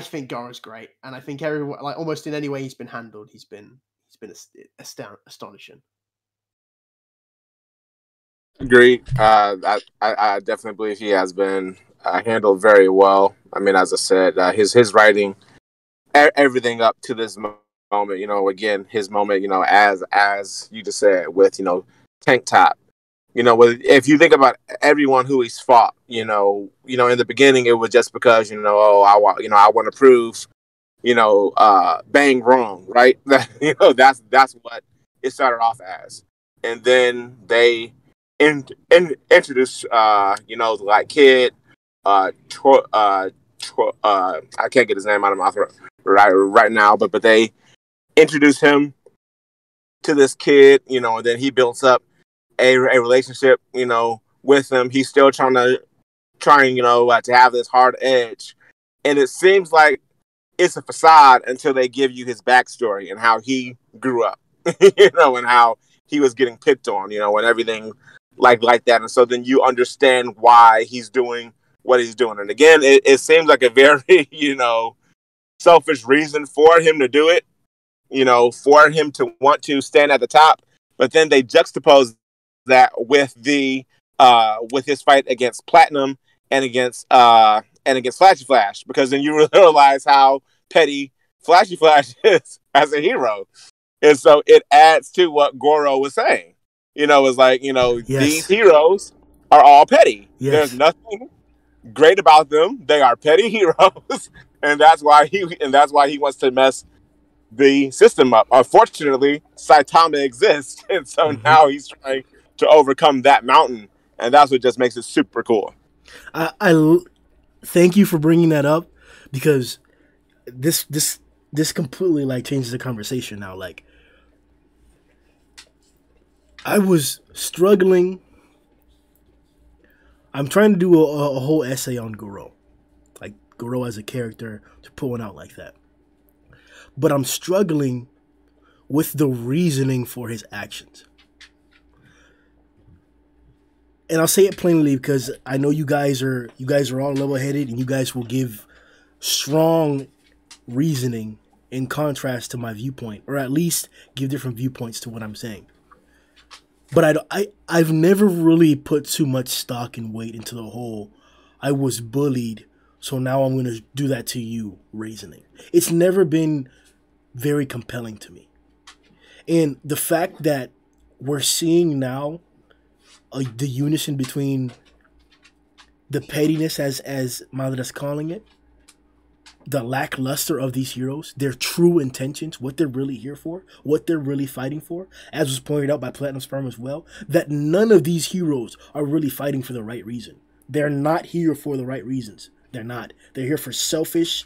[SPEAKER 4] think Goro's great, and I think everyone, like, almost in any way he's been handled, he's been astonishing.
[SPEAKER 5] Agreed. I definitely believe he has been handled very well. I mean, as I said, his writing, everything up to this moment, again, his moment, as you just said, with, Tank Top. If you think about everyone who he's fought, in the beginning it was just because, I want to prove, Bang wrong, right? That's what it started off as. And then they introduced, like Kid, I can't get his name out of my throat right now, but they introduce him to this kid, and then he builds up a relationship, with him. He's still trying, to have this hard edge. And it seems like it's a facade until they give you his backstory and how he grew up, and how he was getting picked on, and everything like that. And so then you understand why he's doing what he's doing. And again, it seems like a very, selfish reason for him to do it, for him to want to stand at the top. But then they juxtapose that with with his fight against Platinum and against Flashy Flash, because then you realize how petty Flashy Flash is as a hero. And so it adds to what Goro was saying. It's like,
[SPEAKER 1] Yes.
[SPEAKER 5] These heroes are all petty.
[SPEAKER 1] Yes.
[SPEAKER 5] There's nothing great about them. They are petty heroes. And that's why he wants to mess the system up. Unfortunately, Saitama exists, and so now he's trying to overcome that mountain, and that's what just makes it super cool.
[SPEAKER 1] I thank you for bringing that up, because this completely like changes the conversation now. Like, I was struggling. I'm trying to do a whole essay on Goro, like Goro as a character, to put one out like that. But I'm struggling with the reasoning for his actions. And I'll say it plainly because I know you guys are all level-headed, and you guys will give strong reasoning in contrast to my viewpoint, or at least give different viewpoints to what I'm saying. But I've never really put too much stock and weight into the whole I was bullied, so now I'm going to do that to you reasoning. It's never been very compelling to me. And the fact that we're seeing now the unison between the pettiness, as Madara's calling it, the lackluster of these heroes, their true intentions, what they're really here for, what they're really fighting for, as was pointed out by Platinum Sperm as well, that none of these heroes are really fighting for the right reason. They're not here for the right reasons. They're not. They're here for selfish,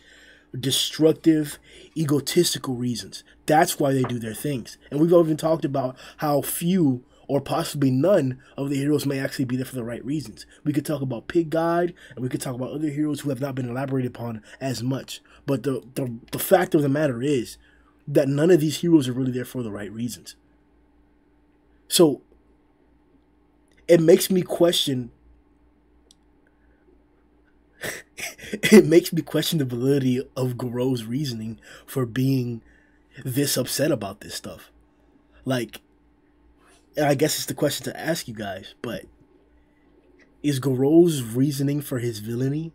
[SPEAKER 1] destructive, egotistical reasons. That's why they do their things. And we've even talked about how few or possibly none of the heroes may actually be there for the right reasons. We could talk about Pig Guide, and we could talk about other heroes who have not been elaborated upon as much. But the fact of the matter is that none of these heroes are really there for the right reasons. So it makes me question it makes me question the validity of Goro's reasoning for being this upset about this stuff. Like, I guess it's the question to ask you guys, but is Goro's reasoning for his villainy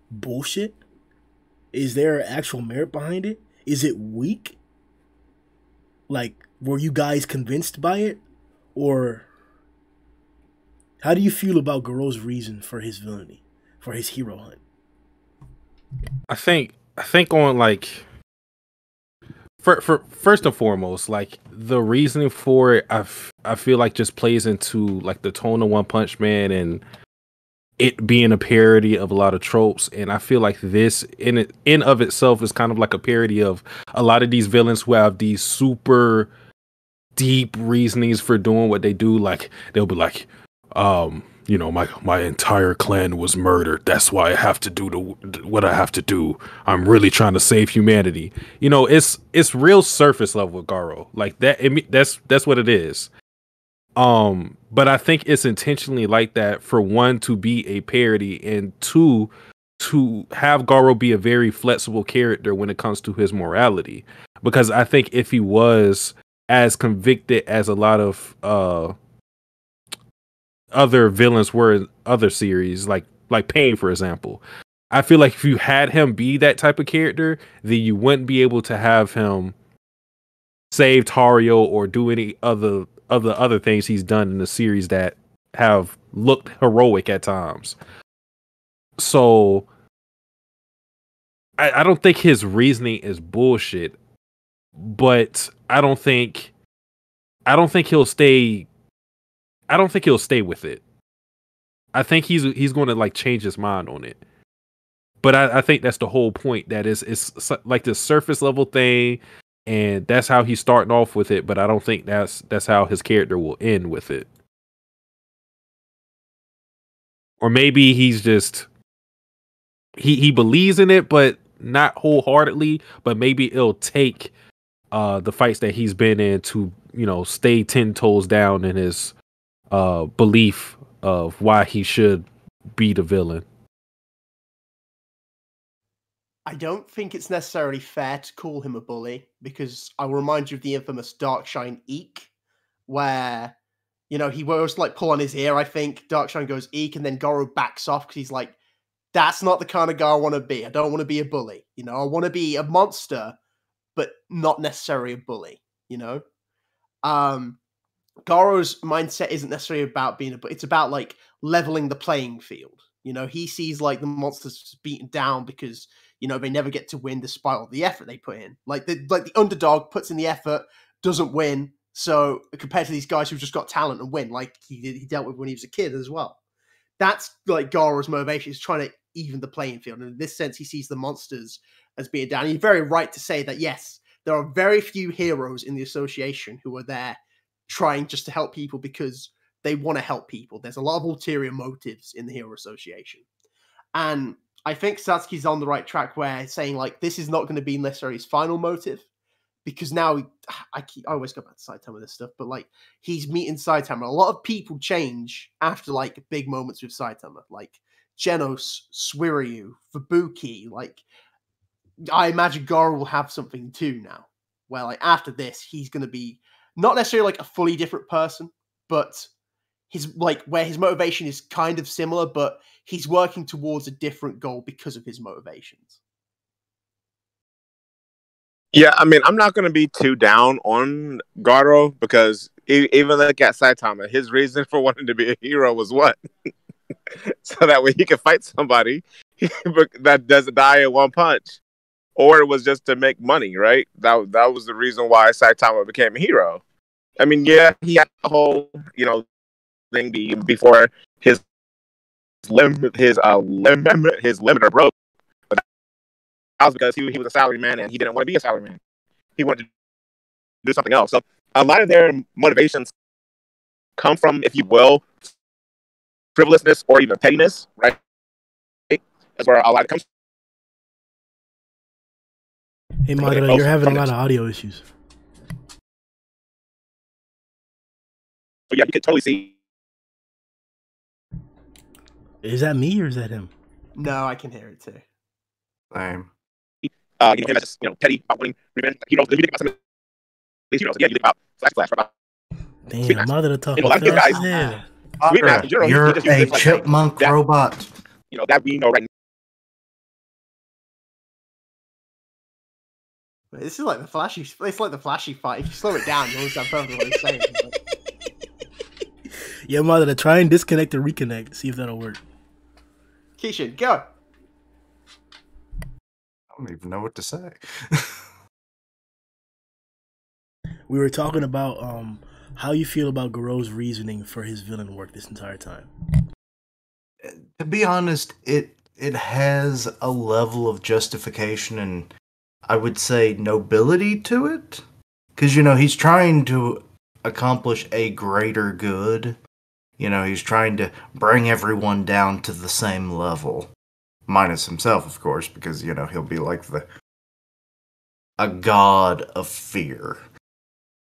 [SPEAKER 1] bullshit? Is there actual merit behind it? Is it weak? Like, were you guys convinced by it? Or how do you feel about Goro's reason for his villainy, for his hero hunt?
[SPEAKER 2] I think on like for first and foremost, like the reasoning for it, I feel like just plays into like the tone of One Punch Man and it being a parody of a lot of tropes. And I feel like this in of itself is kind of like a parody of a lot of these villains who have these super deep reasonings for doing what they do. Like they'll be like, you know, my entire clan was murdered. That's why I have to do what I have to do. I'm really trying to save humanity. You know, it's real surface level with Garo. Like that. That's what it is. But I think it's intentionally like that for one, to be a parody, and two, to have Garo be a very flexible character when it comes to his morality. Because I think if he was as convicted as a lot of other villains were in other series, like Pain, for example, I feel like if you had him be that type of character, then you wouldn't be able to have him save Tario or do any other things he's done in the series that have looked heroic at times. So I don't think his reasoning is bullshit, but I don't think he'll stay. I don't think he'll stay with it. I think he's going to like change his mind on it. But I think that's the whole point. That it's like this surface level thing, and that's how he's starting off with it. But I don't think that's how his character will end with it. Or maybe he's just he believes in it, but not wholeheartedly. But maybe it'll take the fights that he's been in to, stay 10 toes down in his belief of why he should be the villain.
[SPEAKER 4] I don't think it's necessarily fair to call him a bully, because I will remind you of the infamous Darkshine Eek, where, he was like pull on his ear, I think. Darkshine goes Eek, and then Goro backs off because he's like, that's not the kind of guy I want to be. I don't want to be a bully. I want to be a monster, but not necessarily a bully, Goro's mindset isn't necessarily about being a bully. It's about like leveling the playing field. He sees like the monsters beaten down because, they never get to win despite all the effort they put in. Like the underdog puts in the effort, doesn't win. So compared to these guys who've just got talent and win, like he dealt with when he was a kid as well. That's like Goro's motivation, is trying to even the playing field. And in this sense, he sees the monsters as being down. And you're very right to say that, yes, there are very few heroes in the association who are there trying just to help people because they want to help people. There's a lot of ulterior motives in the Hero Association. And I think Satsuki's on the right track where saying, like, this is not going to be necessarily his final motive, because now I always go back to Saitama with this stuff, but like he's meeting Saitama. A lot of people change after like big moments with Saitama, like Genos, Suiryu, Fubuki. Like, I imagine Goro will have something too now, where like after this, he's going to be not necessarily like a fully different person, but his like where his motivation is kind of similar, but he's working towards a different goal because of his motivations.
[SPEAKER 5] Yeah, I mean, I'm not going to be too down on Garo, because even look at Saitama, his reason for wanting to be a hero was what? So that way he could fight somebody that doesn't die in one punch. Or it was just to make money, right? That was the reason why Saitama became a hero. I mean, yeah, he had the whole, thing before his limiter broke. But that was because he was a salaryman and he didn't want to be a salaryman. He wanted to do something else. So a lot of their motivations come from, if you will, frivolousness or even pettiness, right? That's where a lot of it comes.
[SPEAKER 1] Hey, Madara, you're having a lot of audio issues.
[SPEAKER 5] But yeah, you could totally see.
[SPEAKER 1] Is that me or is that him?
[SPEAKER 4] No, I can hear it too.
[SPEAKER 3] Same.
[SPEAKER 5] Him as just, petty, about winning revenge. If you think about some of these heroes, yeah, you think about Flash, about
[SPEAKER 1] damn, Madara talking
[SPEAKER 5] a lot of these guys.
[SPEAKER 3] Madara, you're a chipmunk robot.
[SPEAKER 5] That we know right now.
[SPEAKER 4] This is like the flashy. It's like the flashy fight. If you slow it down, you understand perfectly what he's saying.
[SPEAKER 1] Yeah, Madara, try and disconnect and reconnect. See if that'll work.
[SPEAKER 4] Kishin, go.
[SPEAKER 3] I don't even know what to say.
[SPEAKER 1] We were talking about how you feel about Goro's reasoning for his villain work this entire time.
[SPEAKER 3] To be honest, it has a level of justification and I would say nobility to it. Because, he's trying to accomplish a greater good. He's trying to bring everyone down to the same level. Minus himself, of course, because, he'll be like a god of fear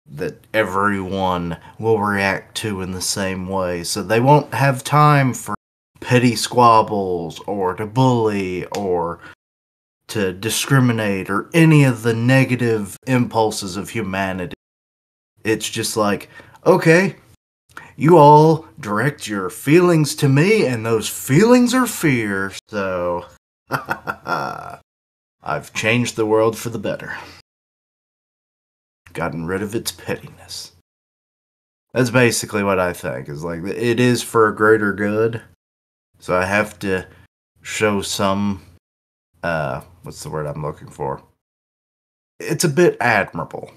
[SPEAKER 3] that everyone will react to in the same way. So they won't have time for petty squabbles or to bully or to discriminate or any of the negative impulses of humanity. It's just like, okay, you all direct your feelings to me, and those feelings are fear, so I've changed the world for the better. gotten rid of its pettiness. That's basically what I think. Is like it is for a greater good, so I have to show some. What's the word I'm looking for? It's a bit admirable,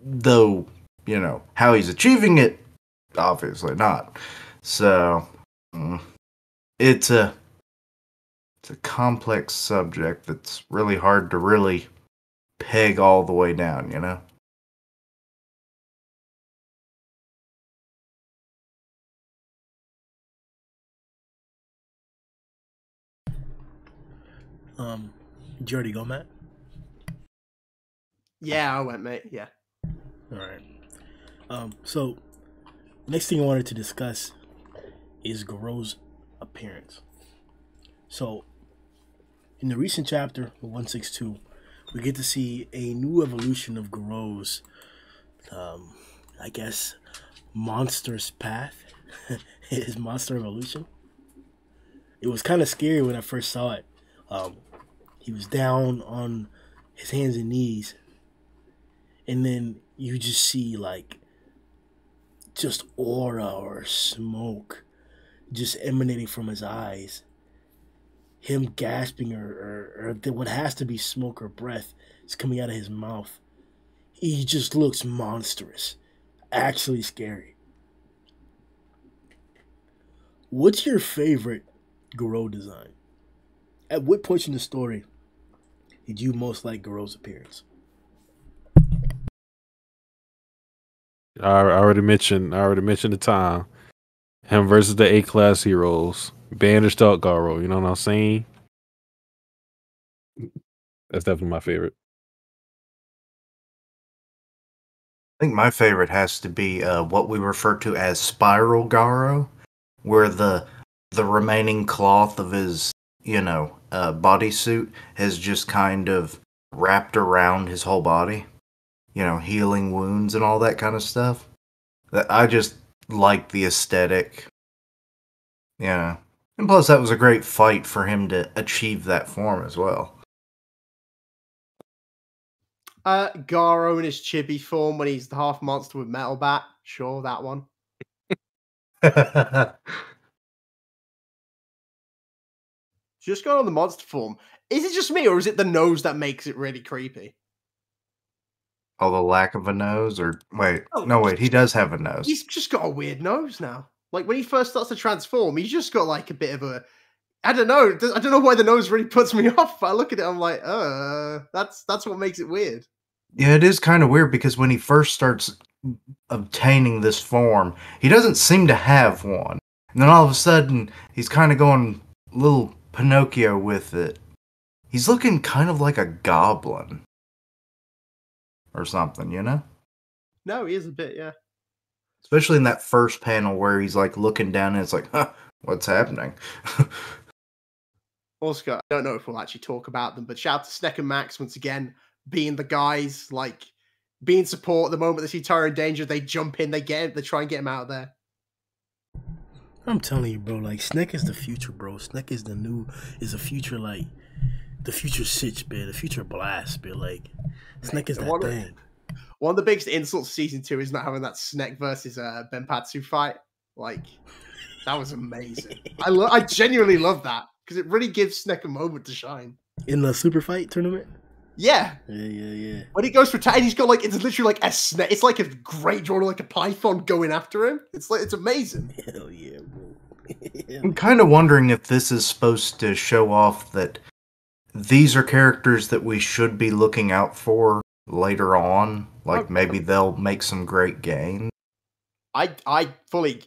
[SPEAKER 3] though. You know how he's achieving it, obviously not. So it's a complex subject that's really hard to really peg all the way down. You know.
[SPEAKER 1] Did you already go, Matt?
[SPEAKER 4] Yeah, I went, mate. Yeah.
[SPEAKER 1] All right. So next thing I wanted to discuss is Goro's appearance. So in the recent chapter 162, we get to see a new evolution of Goro's, I guess, monstrous path. His monster evolution. It was kind of scary when I first saw it. He was down on his hands and knees, and then you just see like just aura or smoke just emanating from his eyes. Him gasping or what has to be smoke or breath is coming out of his mouth. He just looks monstrous. Actually scary. What's your favorite Goro design? At what point in the story did you most like Goro's appearance?
[SPEAKER 2] I already mentioned the time. Him versus the A-class heroes. Bandaged up Goro, you know what I'm saying? That's definitely my favorite.
[SPEAKER 3] I think my favorite has to be what we refer to as Spiral Garo, where the remaining cloth of his, bodysuit has just kind of wrapped around his whole body. You know, healing wounds and all that kind of stuff. I just like the aesthetic. Yeah. And plus, that was a great fight for him to achieve that form as well.
[SPEAKER 4] Garo in his chibi form when he's the half monster with metal bat. Sure, that one. Just going on the monster form. Is it just me, or is it the nose that makes it really creepy?
[SPEAKER 3] Oh, the lack of a nose? Or wait, he does have a nose.
[SPEAKER 4] He's just got a weird nose now. Like when he first starts to transform, he's just got like a bit of a. I don't know. I don't know why the nose really puts me off. But I look at it, I'm like, that's what makes it weird.
[SPEAKER 3] Yeah, it is kind of weird because when he first starts obtaining this form, he doesn't seem to have one. And then all of a sudden, he's kind of going little Pinocchio with it. He's looking kind of like a goblin. Or something, you know?
[SPEAKER 4] No, he is a bit, yeah.
[SPEAKER 3] Especially in that first panel where he's like looking down and it's like, huh, what's happening?
[SPEAKER 4] Also, I don't know if we'll actually talk about them, but shout out to Snek and Max once again, being the guys, like, being support. The moment they see Tyra in danger, they jump in, they try and get him out of there.
[SPEAKER 1] I'm telling you, bro, like, Snek is the future, bro. Snek is the future, like, the future Sitch, man, the future Blast, man, like, Snek is that thing.
[SPEAKER 4] One of the biggest insults of season 2 is not having that Snek versus Benpatsu fight. Like, that was amazing. I genuinely love that because it really gives Snek a moment to shine.
[SPEAKER 1] In the super fight tournament?
[SPEAKER 4] Yeah.
[SPEAKER 1] Yeah.
[SPEAKER 4] When he goes for attack, he's got like, it's literally like a snake. It's like a great draw, like a python going after him. It's amazing.
[SPEAKER 1] Hell yeah, bro.
[SPEAKER 3] I'm kind of wondering if this is supposed to show off that these are characters that we should be looking out for later on. Like maybe they'll make some great gains.
[SPEAKER 4] I fully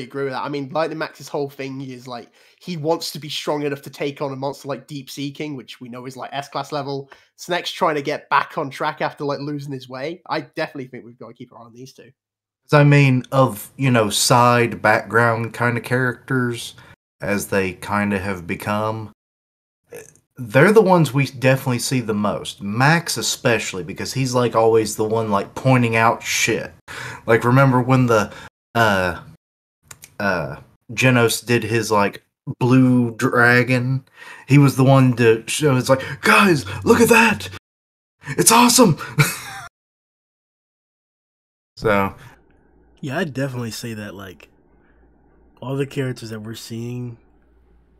[SPEAKER 4] agree with that. I mean, Lightning Max's whole thing is like he wants to be strong enough to take on a monster like Deep Seeking, which we know is like S-class level. Snek's trying to get back on track after like losing his way. I definitely think we've got to keep our eye on these two.
[SPEAKER 3] I mean, of side background kind of characters as they kind of have become. They're the ones we definitely see the most. Max especially, because he's like always the one like pointing out shit. Like remember when the Genos did his like blue dragon? He was the one to show it's like, guys, look at that! It's awesome! So
[SPEAKER 1] Yeah, I'd definitely say that like all the characters that we're seeing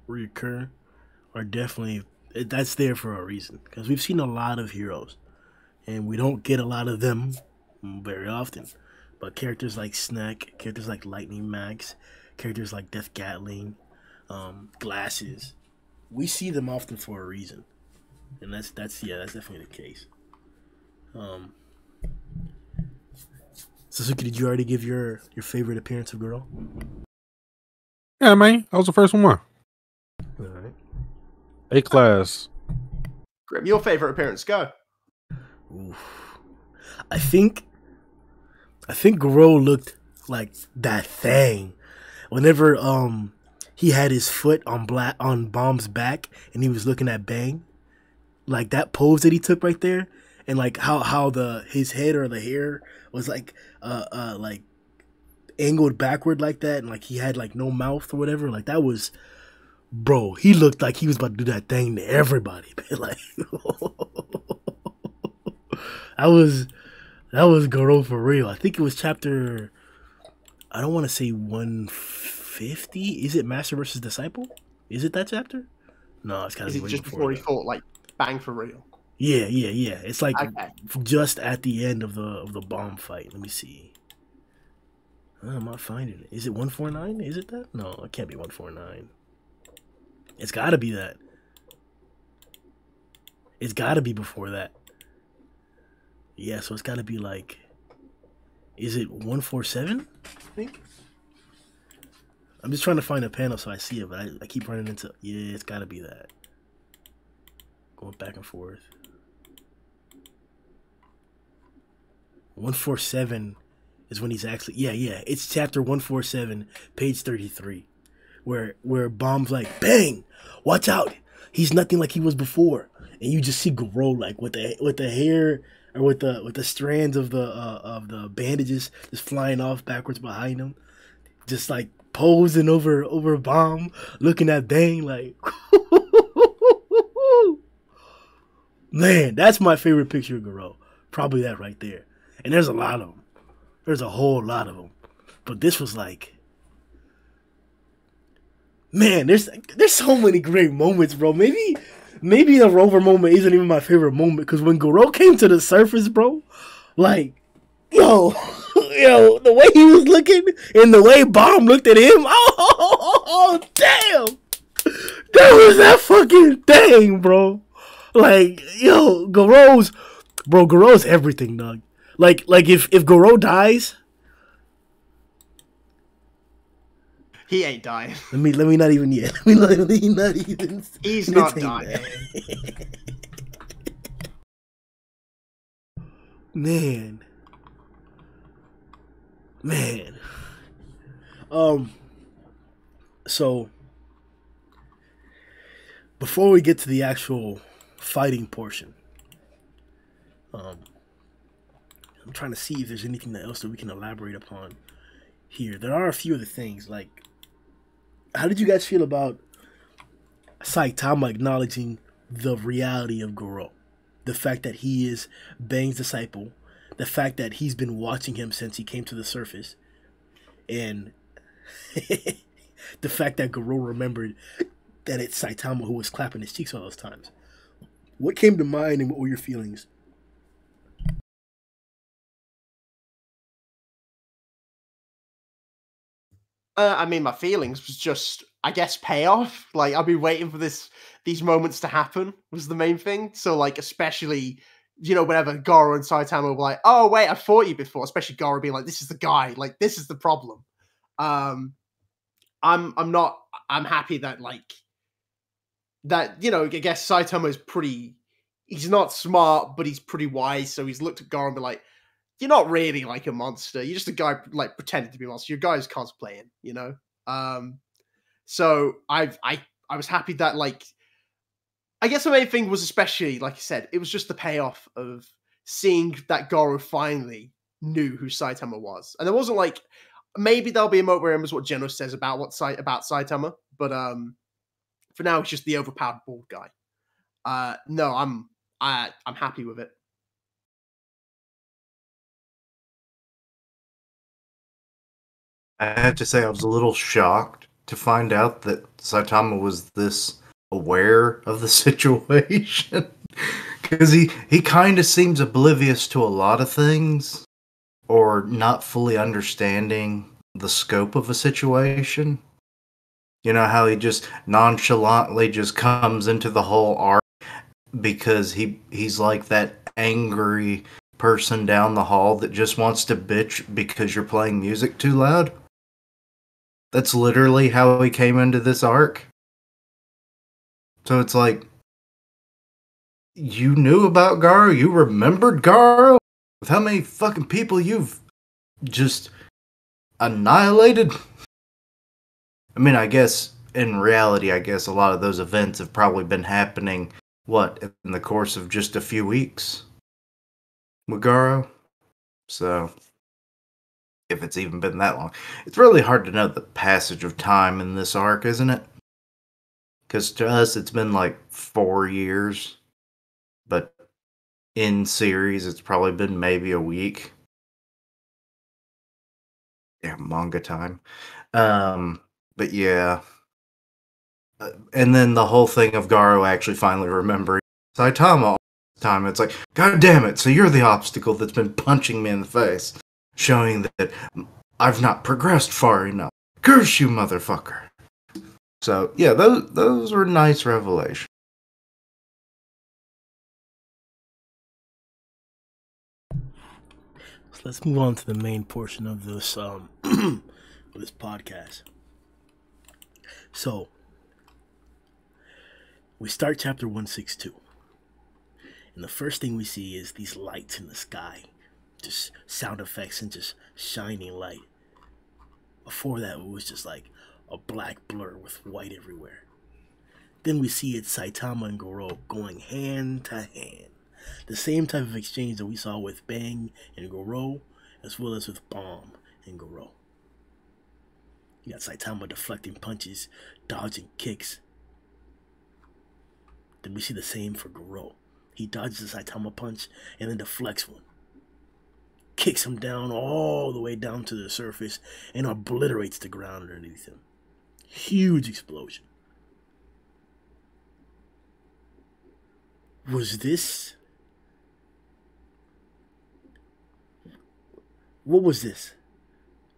[SPEAKER 1] reoccur are definitely that's there for a reason because we've seen a lot of heroes and we don't get a lot of them very often. But characters like Snack, characters like Lightning Max, characters like Death Gatling, Glasses, we see them often for a reason, and that's definitely the case. Um, Satsuki, did you already give your favorite appearance of Goro?
[SPEAKER 2] Yeah, man, that was the first one.
[SPEAKER 1] All right.
[SPEAKER 2] A class.
[SPEAKER 4] Grim, your favorite appearance? Go.
[SPEAKER 1] Oof. I think Goro looked like that thing whenever he had his foot on Bomb's back and he was looking at Bang, like that pose that he took right there, and like how his head or the hair was like angled backward like that, and like he had like no mouth or whatever. Like that was, bro. He looked like he was about to do that thing to everybody, man. Like that was Goro for real. I think it was chapter. I don't want to say 150. Is it Master versus Disciple? Is it that chapter? No, it's kind
[SPEAKER 4] Is
[SPEAKER 1] of
[SPEAKER 4] it just before he fought like Bang for real?
[SPEAKER 1] Yeah. It's like
[SPEAKER 4] Okay.
[SPEAKER 1] just at the end of the bomb fight. Let me see. I'm not finding it. Is it 149? Is it that? No, it can't be 149. It's got to be that. It's got to be before that. Yeah, so it's got to be like. Is it 147? I think. I'm just trying to find a panel so I see it, but I keep running into. Yeah, it's got to be that. Going back and forth. 147 is when he's actually. Yeah. It's chapter 147, page 33, where Bomb's like, "Bang! Watch out! He's nothing like he was before." And you just see Goro like with the hair or with the strands of the bandages just flying off backwards behind him, just like posing over Bomb, looking at Bang like. Man, that's my favorite picture of Goro. Probably that right there. And there's a lot of them. There's a whole lot of them. But this was like, man, there's so many great moments, bro. Maybe the Rover moment isn't even my favorite moment because when Goro came to the surface, bro, like, yo, the way he was looking and the way Bomb looked at him, oh damn, that was that fucking thing, bro. Like, yo, Goro's everything, dog. Like if Goro dies,
[SPEAKER 4] He ain't dying.
[SPEAKER 1] let me not even yet. Let me not even.
[SPEAKER 4] He's not dying.
[SPEAKER 1] Man. So before we get to the actual fighting portion, I'm trying to see if there's anything else that we can elaborate upon here. There are a few other things. Like, how did you guys feel about Saitama acknowledging the reality of Goro? The fact that he is Bang's disciple, the fact that he's been watching him since he came to the surface, and the fact that Goro remembered that it's Saitama who was clapping his cheeks all those times. What came to mind and what were your feelings?
[SPEAKER 4] I mean, my feelings was just, I guess, payoff. Like, I've been waiting for these moments to happen was the main thing. So, like, especially, whenever Goro and Saitama were like, "Oh, wait, I fought you before." Especially Goro being like, "This is the guy. Like, this is the problem." I'm happy that I guess Saitama is pretty. He's not smart, but he's pretty wise. So he's looked at Goro and be like, "You're not really like a monster. You're just a guy like pretending to be a monster. Your guy is cosplaying, you know." So I was happy that I guess the main thing was, especially like I said, it was just the payoff of seeing that Goro finally knew who Saitama was, and there wasn't like maybe there'll be a moment where it was what Geno says about about Saitama, but for now it's just the overpowered bald guy. No, I'm happy with it.
[SPEAKER 3] I have to say I was a little shocked to find out that Saitama was this aware of the situation. Because he kind of seems oblivious to a lot of things, or not fully understanding the scope of a situation. You know how he just nonchalantly just comes into the whole arc because he's like that angry person down the hall that just wants to bitch because you're playing music too loud. That's literally how he came into this arc. So it's like, you knew about Garou? You remembered Garou? With how many fucking people you've just annihilated? I mean, I guess, in reality, I guess a lot of those events have probably been happening, in the course of just a few weeks with Goro? So, if it's even been that long. It's really hard to know the passage of time in this arc, isn't it? Because to us, it's been like 4 years. But in series, it's probably been maybe a week. Yeah, manga time. But yeah. And then the whole thing of Garo actually finally remembering Saitama all the time. It's like, God damn it, so you're the obstacle that's been punching me in the face. Showing that I've not progressed far enough. Curse you, motherfucker. So, yeah, those were nice revelations.
[SPEAKER 1] So let's move on to the main portion of this this podcast. So we start chapter 162. And the first thing we see is these lights in the sky. Just sound effects and just shining light. Before that, it was just like a black blur with white everywhere. Then we see it's Saitama and Goro going hand to hand. The same type of exchange that we saw with Bang and Goro, as well as with Bomb and Goro. You got Saitama deflecting punches, dodging kicks. Then we see the same for Goro. He dodges a Saitama punch and then deflects one. Kicks him down all the way down to the surface and obliterates the ground underneath him. Huge explosion. Was this... What was this?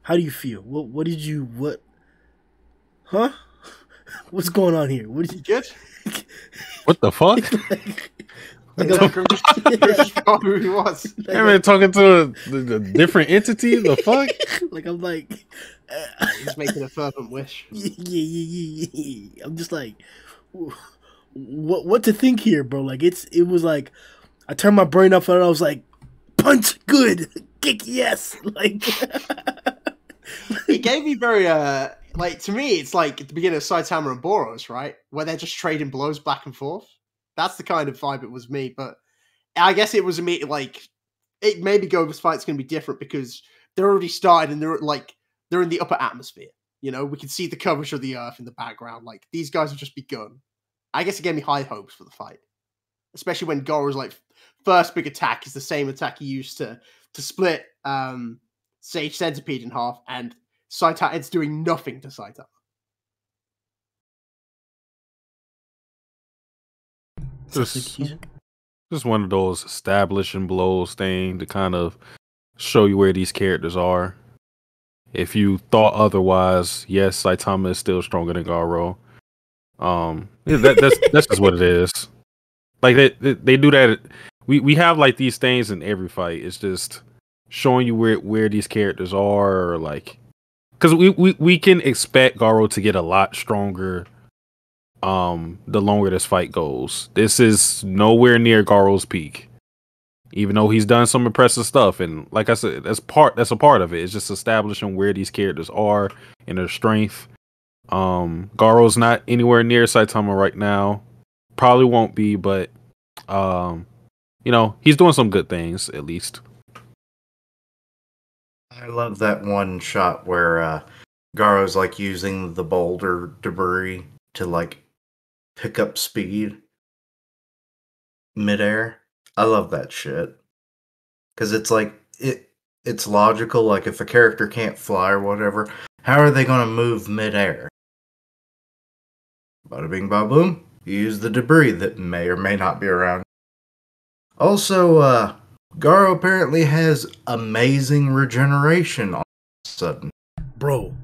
[SPEAKER 1] How do you feel? What did you... What... Huh? What's going on here? What did you
[SPEAKER 4] Good.
[SPEAKER 2] What the fuck?
[SPEAKER 4] Just forgot who he was.
[SPEAKER 2] I mean, talking to a different entity. The fuck?
[SPEAKER 1] Like I'm like,
[SPEAKER 4] He's making a fervent wish.
[SPEAKER 1] yeah. I'm just like, what to think here, bro? Like it was like, I turned my brain off and I was like, punch good, kick yes. Like
[SPEAKER 4] It gave me very like, to me, it's like at the beginning of Saitama and Boros, right, where they're just trading blows back and forth. That's the kind of vibe it was me, but I guess it was me. Like, it maybe Go's fight's going to be different because they're already started and they're in the upper atmosphere. You know, we can see the coverage of the earth in the background. Like, these guys have just begun. I guess it gave me high hopes for the fight, especially when Goro's like first big attack is the same attack he used to split Sage Centipede in half, and Saitama, it's doing nothing to Saitama.
[SPEAKER 2] Just one of those establishing blows thing to kind of show you where these characters are. If you thought otherwise, yes, Saitama is still stronger than Garo. That's just what it is. Like they do that. We have like these things in every fight. It's just showing you where these characters are, or like, because we can expect Garo to get a lot stronger the longer this fight goes. This is nowhere near Garo's peak, even though he's done some impressive stuff. And like I said, that's a part of it. It's just establishing where these characters are and their strength. Garo's not anywhere near Saitama right now, probably won't be, but you know, he's doing some good things at least.
[SPEAKER 3] I love that one shot where Garo's like using the boulder debris to like pick up speed midair. I love that shit. Because it's like, it's logical. Like, if a character can't fly or whatever, how are they going to move midair? Bada bing, bada boom. You use the debris that may or may not be around. Also, Garo apparently has amazing regeneration all of a sudden.
[SPEAKER 1] Bro,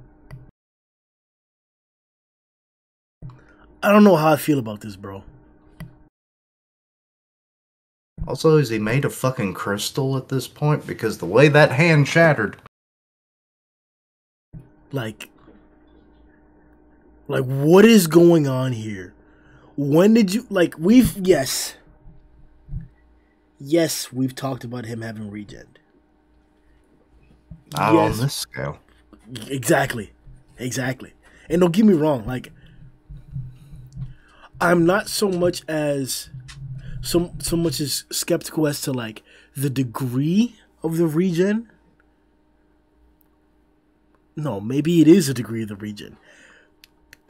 [SPEAKER 1] I don't know how I feel about this, bro.
[SPEAKER 3] Also, is he made of fucking crystal at this point? Because the way that hand shattered.
[SPEAKER 1] Like, what is going on here? When did you, like, yes, we've talked about him having regen.
[SPEAKER 3] Not on this scale.
[SPEAKER 1] Exactly. And don't get me wrong, like, I'm not so much as skeptical as to like the degree of the regen. No, maybe it is a degree of the regen.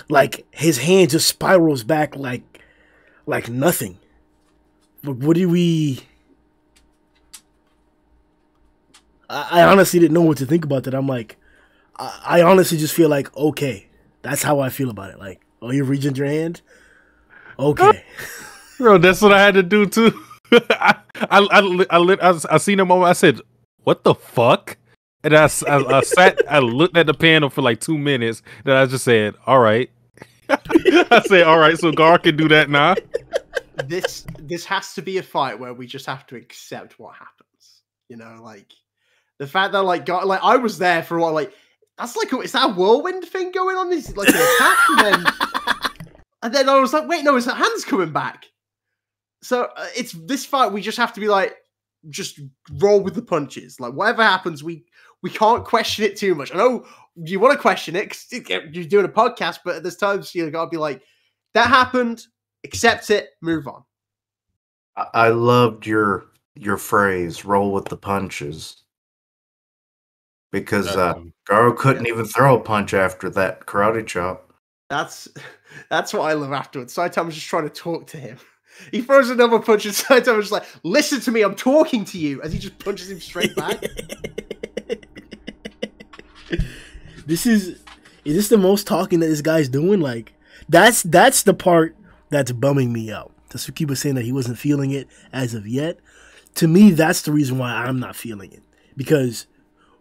[SPEAKER 1] Like his hand just spirals back like nothing. But what do we? I honestly didn't know what to think about that. I'm like, I honestly just feel like, okay, that's how I feel about it. Like, oh, you regened your hand? Okay.
[SPEAKER 2] Bro, that's what I had to do too. I seen him over. I said, "What the fuck?" And I sat. I looked at the panel for like 2 minutes. Then I just said, "All right." I said, "All right." So Gar can do that now.
[SPEAKER 4] This has to be a fight where we just have to accept what happens. You know, like the fact that like I was there for a while. Like that's like is that a whirlwind thing going on? Is it like an attack? And then I was like, wait, no, his hand's coming back. So it's this fight. We just have to be like, just roll with the punches. Like whatever happens, we can't question it too much. I know you want to question it because you're doing a podcast, but there's times you gotta be like, that happened, accept it, move on.
[SPEAKER 3] I loved your phrase, "roll with the punches," because Garo couldn't even throw a punch after that karate chop.
[SPEAKER 4] That's what I love afterwards. Saitama's just trying to talk to him. He throws another punch and Saitama's just like, listen to me, I'm talking to you, as he just punches him straight back.
[SPEAKER 1] Is this the most talking that this guy's doing? Like, that's the part that's bumming me out. Satsuki was saying that he wasn't feeling it as of yet. To me, that's the reason why I'm not feeling it. Because,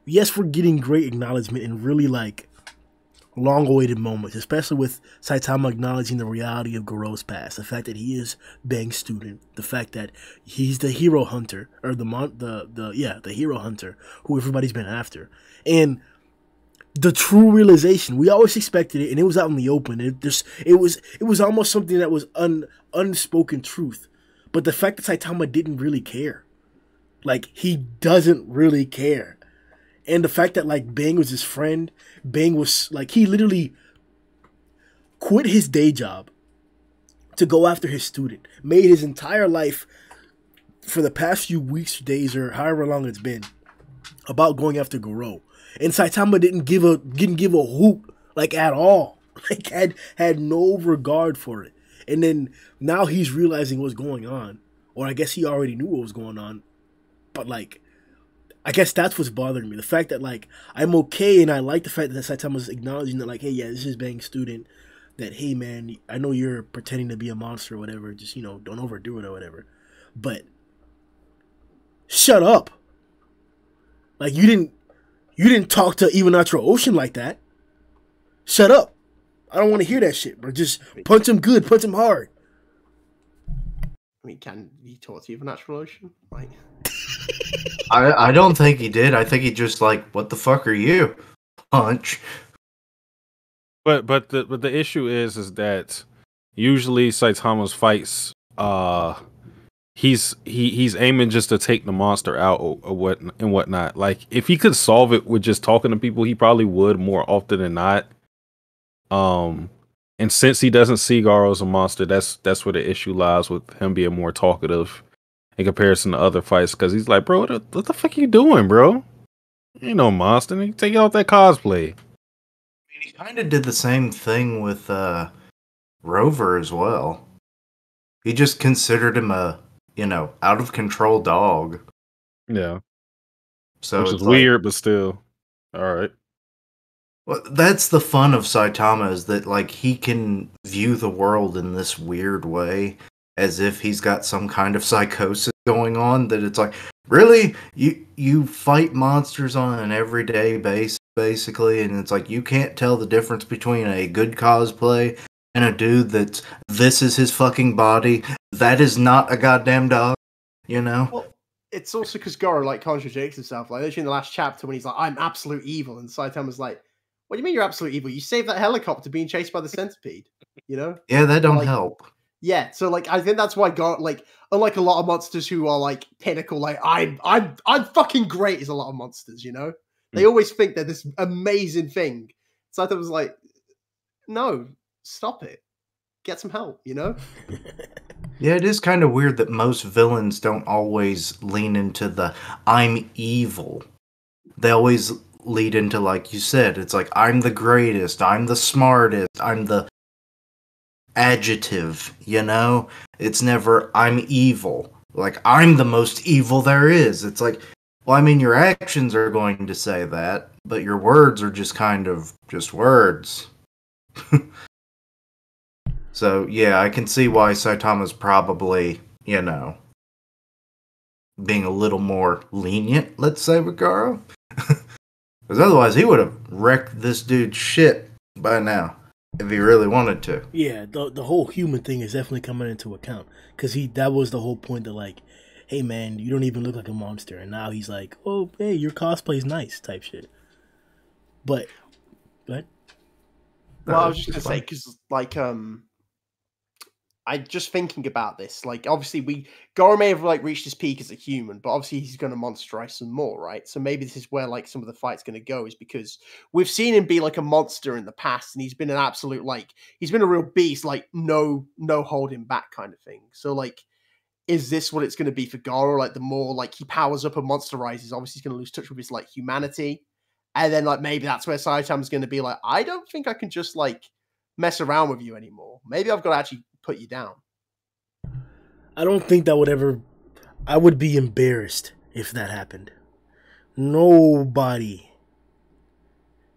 [SPEAKER 1] yes, we're getting great acknowledgement and really, like, long-awaited moments, especially with Saitama acknowledging the reality of Goro's past, the fact that he is Bang's student, the fact that he's the hero hunter, or the hero hunter who everybody's been after, and the true realization. We always expected it, and it was out in the open. It was almost something that was unspoken truth, but the fact that Saitama didn't really care, like he doesn't really care. And the fact that, like, Bang was his friend, Bang was, like, he literally quit his day job to go after his student, made his entire life for the past few weeks, days, or however long it's been, about going after Goro. And Saitama didn't give a hoot, like, at all. Like, had no regard for it. And then, now he's realizing what's going on. Or I guess he already knew what was going on. But, like, I guess that's what's bothering me. The fact that, like, I'm okay and I like the fact that Saitama's acknowledging that, like, hey, yeah, this is Bang's student. That, hey, man, I know you're pretending to be a monster or whatever. Just, don't overdo it or whatever. But shut up. Like, you didn't talk to even Natural Ocean like that. Shut up. I don't want to hear that shit, bro. Just punch him good. Punch him hard.
[SPEAKER 4] I mean, can he talk to you for Natural Ocean? Like...
[SPEAKER 3] I don't think he did. I think he just like, what the fuck are you? Punch.
[SPEAKER 2] But the issue is that usually Saitama's fights, he's aiming just to take the monster out or whatnot. Like if he could solve it with just talking to people, he probably would more often than not. And since he doesn't see Garo as a monster, that's where the issue lies with him being more talkative in comparison to other fights, because he's like, bro, what the fuck are you doing, bro? You ain't no monster. You take out that cosplay.
[SPEAKER 3] I mean, he kind of did the same thing with Rover as well. He just considered him a, out of control dog.
[SPEAKER 2] Yeah.
[SPEAKER 3] So
[SPEAKER 2] which
[SPEAKER 3] it's
[SPEAKER 2] is weird, but still. All right.
[SPEAKER 3] Well, that's the fun of Saitama, is that like he can view the world in this weird way, as if he's got some kind of psychosis going on. That it's like, really, you fight monsters on an everyday basis, basically, and it's like you can't tell the difference between a good cosplay and a dude that's this is his fucking body. That is not a goddamn dog, you know.
[SPEAKER 4] Well, it's also because Goro like contradicts himself. Like literally in the last chapter when he's like, "I'm absolute evil," and Saitama's like, "What do you mean you're absolute evil? You saved that helicopter being chased by the centipede." You know?
[SPEAKER 3] Yeah, that don't
[SPEAKER 4] Like,
[SPEAKER 3] help.
[SPEAKER 4] yeah, so like I think that's why Goro, like, unlike a lot of monsters who are like pinnacle, like I'm fucking great as a lot of monsters, you know? They always think they're this amazing thing. So I thought it was like, no, stop it. Get some help, you know?
[SPEAKER 3] Yeah, it is kind of weird that most villains don't always lean into the I'm evil. They always lead into, like you said, it's like I'm the greatest, I'm the smartest, I'm the adjective, you know? It's never I'm evil. Like I'm the most evil there is. It's like, well, I mean, your actions are going to say that, but your words are just kind of just words. So, yeah, I can see why Saitama's probably, you know, being a little more lenient, let's say, with Garo. Because otherwise, he would have wrecked this dude's shit by now, if he really wanted to.
[SPEAKER 1] Yeah, the whole human thing is definitely coming into account. Because that was the whole point that, like, hey, man, you don't even look like a monster. And now he's like, oh, hey, your cosplay's nice type shit. But, what?
[SPEAKER 4] Well, I was just going to say, because, like, I just thinking about this, like obviously Goro may have like reached his peak as a human, but obviously he's going to monsterize some more, right? So maybe this is where like some of the fight's going to go, is because we've seen him be like a monster in the past, and he's been an absolute like he's been a real beast, like no holding back kind of thing. So like, is this what it's going to be for Goro? Like the more like he powers up and monsterizes, obviously he's going to lose touch with his like humanity, and then like maybe that's where Saitama's going to be like, I don't think I can just like mess around with you anymore. Maybe I've got to actually put you down.
[SPEAKER 1] I don't think that would ever... I would be embarrassed if that happened. Nobody,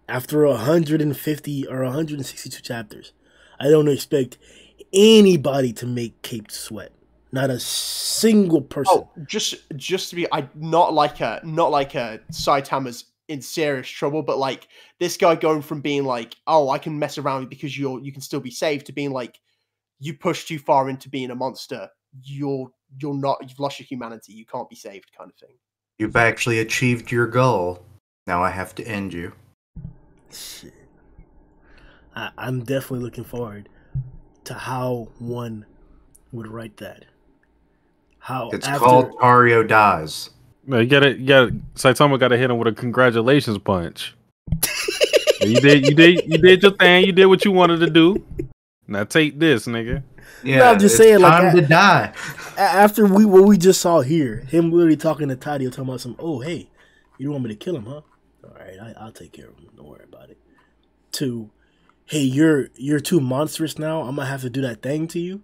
[SPEAKER 1] after 150 or 162 chapters, I don't expect anybody to make Caped sweat. Not a single person.
[SPEAKER 4] Oh, just to be, not like a Saitama's in serious trouble, but like this guy going from being like, oh, I can mess around because you can still be saved, to being like, you push too far into being a monster, you've lost your humanity, you can't be saved, kind of thing.
[SPEAKER 3] You've actually achieved your goal. Now I have to end you.
[SPEAKER 1] Shit. I'm definitely looking forward to how one would write that. How
[SPEAKER 3] it's called Tario Dies.
[SPEAKER 2] No, you gotta Saitama gotta hit him with a congratulations punch. You did your thing, you did what you wanted to do. Now take this, nigga.
[SPEAKER 3] Yeah,
[SPEAKER 1] no, I'm just saying, like,
[SPEAKER 3] time to die.
[SPEAKER 1] After what we just saw here, him literally talking to Tadio, talking about some, oh, hey, you don't want me to kill him, huh? All right, I'll take care of him. Don't worry about it. To, hey, you're too monstrous now. I'm gonna have to do that thing to you.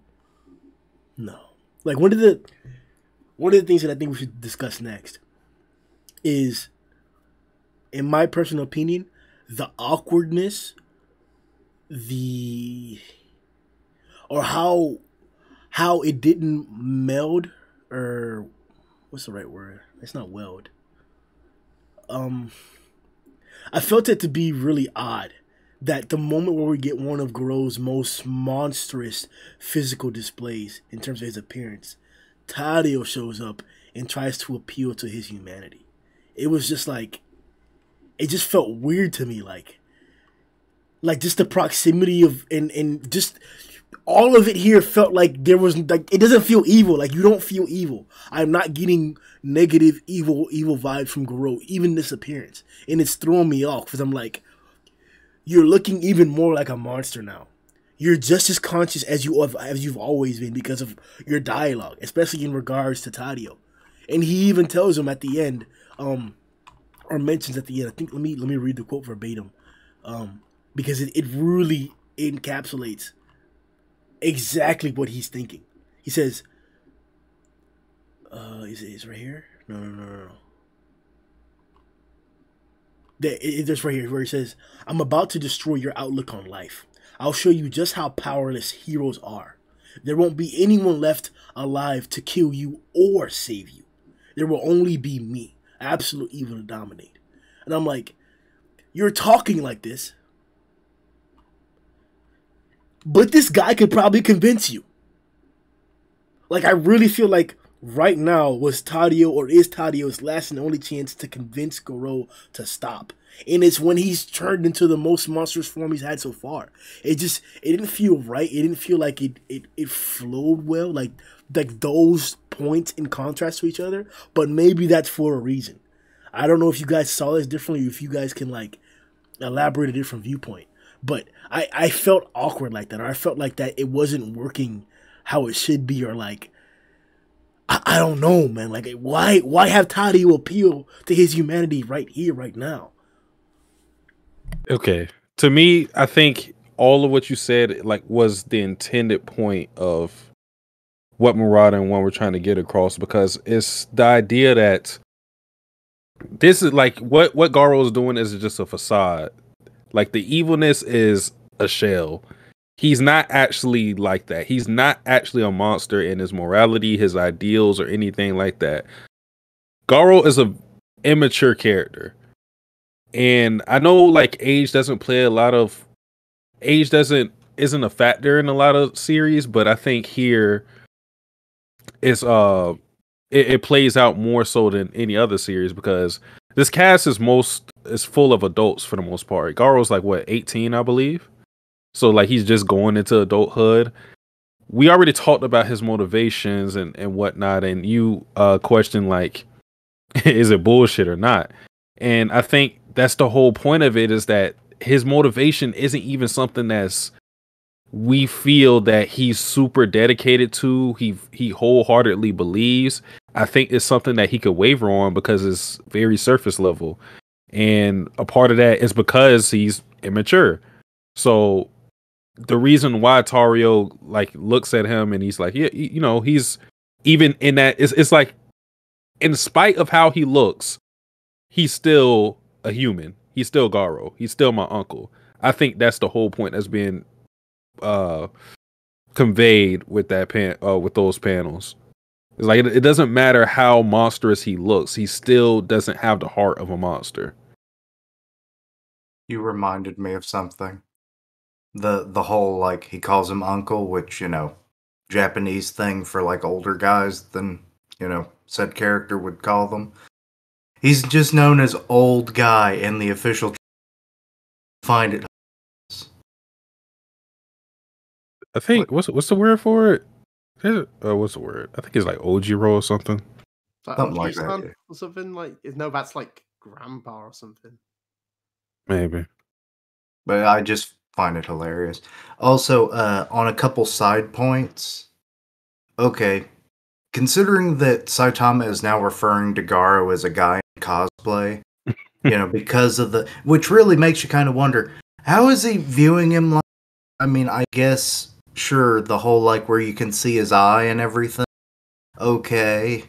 [SPEAKER 1] No, like one of the things that I think we should discuss next is, in my personal opinion, the awkwardness, or how it didn't meld, or what's the right word? It's not weld. I felt it to be really odd that the moment where we get one of Goro's most monstrous physical displays in terms of his appearance, Tadio shows up and tries to appeal to his humanity. It was just like, it just felt weird to me, like just the proximity of and just all of it here felt like there was like, it doesn't feel evil. Like, you don't feel evil. I'm not getting negative evil vibes from Goro, even this appearance, and it's throwing me off because I'm like, you're looking even more like a monster now. You're just as conscious as you've always been because of your dialogue, especially in regards to Tadio. And he even tells him at the end, or mentions at the end, I think, let me read the quote verbatim, because it really encapsulates exactly what he's thinking. He says, is it right here? No. There's right here where he says, "I'm about to destroy your outlook on life. I'll show you just how powerless heroes are. There won't be anyone left alive to kill you or save you. There will only be me, absolute evil to dominate." And I'm like, you're talking like this, but this guy could probably convince you. Like, I really feel like right now was Tadio, or is Tadio's last and only chance to convince Goro to stop. And it's when he's turned into the most monstrous form he's had so far. It didn't feel right. It didn't feel like it flowed well, like those points in contrast to each other. But maybe that's for a reason. I don't know if you guys saw this differently, or if you guys can like elaborate a different viewpoint. But I felt awkward like that, or I felt like that it wasn't working how it should be, or like, I don't know, man. Like, why have Tadio appeal to his humanity right here, right now?
[SPEAKER 2] Okay. To me, I think all of what you said like was the intended point of what Murata and One were trying to get across, because it's the idea that this is like what Garo is doing is just a facade. Like, the evilness is a shell. He's not actually like that. He's not actually a monster in his morality, his ideals, or anything like that. Garo is a immature character. And I know like age isn't a factor in a lot of series, but I think here it's it plays out more so than any other series, because this cast is full of adults for the most part. Garo's like what, 18, I believe. So like he's just going into adulthood. We already talked about his motivations and whatnot, and you questioned like, is it bullshit or not? And I think that's the whole point of it, is that his motivation isn't even something that's we feel that he's super dedicated to, he wholeheartedly believes. I think it's something that he could waver on because it's very surface level. And a part of that is because he's immature. So the reason why Tario like looks at him and he's like, yeah, you know, he's even in that, it's like, in spite of how he looks, he's still a human. He's still Garo. He's still my uncle. I think that's the whole point that's being conveyed with that with those panels. It's like it doesn't matter how monstrous he looks, he still doesn't have the heart of a monster.
[SPEAKER 3] You reminded me of something. The whole, like, he calls him uncle, which, you know, Japanese thing for like older guys than, you know, said character would call them. He's just known as old guy in the official. Find it.
[SPEAKER 2] I think what's the word for it? What's the word? I think it's like Ojiro or something.
[SPEAKER 4] Like
[SPEAKER 3] Something like that, yeah.
[SPEAKER 4] or something like. No, that's like grandpa or something.
[SPEAKER 2] Maybe.
[SPEAKER 3] But I just find it hilarious. Also, on a couple side points. Okay, considering that Saitama is now referring to Garo as a guy in cosplay, you know, because of which really makes you kind of wonder, how is he viewing him like? I mean, I guess, sure, the whole, like, where you can see his eye and everything, okay.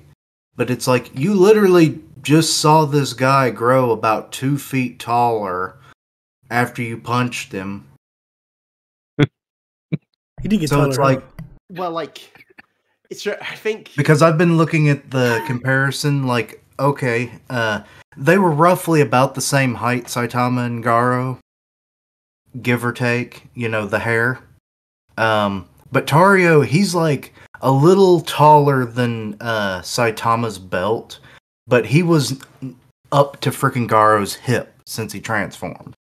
[SPEAKER 3] But it's like, you literally just saw this guy grow about 2 feet taller after you punched him.
[SPEAKER 1] He did get
[SPEAKER 3] So
[SPEAKER 1] taller,
[SPEAKER 3] it's like,
[SPEAKER 4] Well, like, it's. I think
[SPEAKER 3] because I've been looking at the comparison, like, okay, they were roughly about the same height, Saitama and Garo, give or take, you know, the hair. But Tario, he's like a little taller than Saitama's belt, but he was up to freaking Garo's hip since he transformed.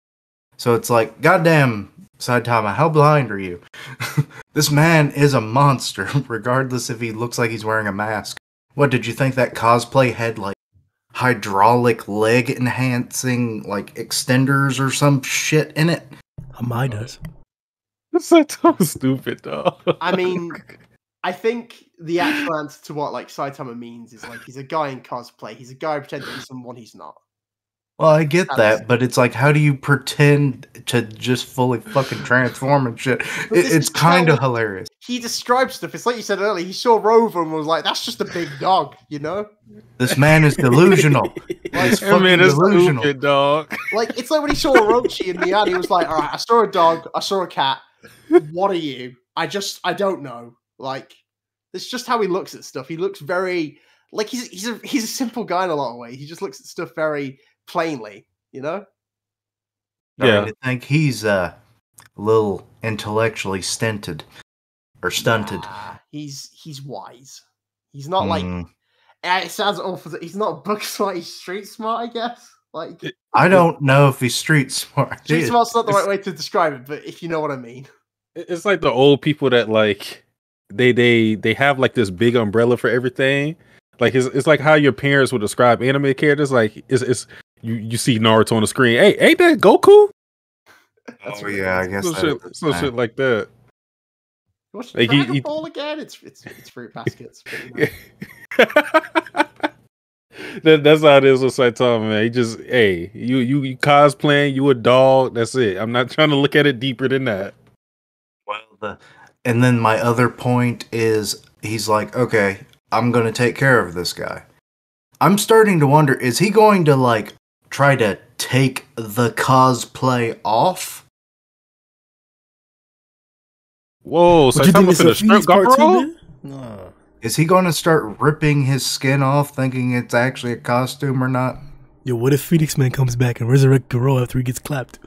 [SPEAKER 3] So it's like, goddamn, Saitama, how blind are you? This man is a monster, regardless if he looks like he's wearing a mask. What, did you think that cosplay had, like, hydraulic leg enhancing, like, extenders or some shit in it?
[SPEAKER 1] Mine does.
[SPEAKER 2] That's so stupid, though.
[SPEAKER 4] I mean, I think the actual answer to what like Saitama means is like he's a guy in cosplay. He's a guy pretending to be someone he's not.
[SPEAKER 3] Well, I get that, but it's like, how do you pretend to just fully fucking transform and shit? It's kind of hilarious.
[SPEAKER 4] he describes stuff. It's like you said earlier. He saw Rover and was like, "That's just a big dog," you know.
[SPEAKER 3] This man is delusional. He's
[SPEAKER 2] That man is
[SPEAKER 3] delusional.
[SPEAKER 2] stupid, dog.
[SPEAKER 4] Like it's like when he saw Orochi in the ad, he was like, "All right, I saw a dog, I saw a cat. What are you? I don't know." Like it's just how he looks at stuff. He looks very like he's a simple guy in a lot of ways. He just looks at stuff very plainly, you know.
[SPEAKER 3] Yeah, I think he's a little intellectually stunted.
[SPEAKER 4] He's wise. He's not like it sounds awful. He's not book smart. He's street smart, I guess. Like
[SPEAKER 3] I don't know if he's street smart.
[SPEAKER 4] Street smart's not the right way to describe it, but if you know what I mean.
[SPEAKER 2] It's like the old people that like they have like this big umbrella for everything. Like it's like how your parents would describe anime characters. Like it's you see Naruto on the screen. Hey, ain't that Goku?
[SPEAKER 3] Oh yeah, I guess
[SPEAKER 2] some shit like that.
[SPEAKER 4] What's
[SPEAKER 2] Like
[SPEAKER 4] Dragon Ball again? It's fruit baskets.
[SPEAKER 2] That's how it is with Saitama, man. He just you cosplaying, you a dog. That's it. I'm not trying to look at it deeper than that.
[SPEAKER 3] Well, and then my other point is he's like, okay, I'm gonna take care of this guy. I'm starting to wonder, is he going to like try to take the cosplay off?
[SPEAKER 2] Whoa, Saitama's in a strip Goro?
[SPEAKER 1] No.
[SPEAKER 3] Is he going to start ripping his skin off, thinking it's actually a costume or not?
[SPEAKER 1] Yo, what if Phoenix Man comes back and resurrects Goro after he gets clapped?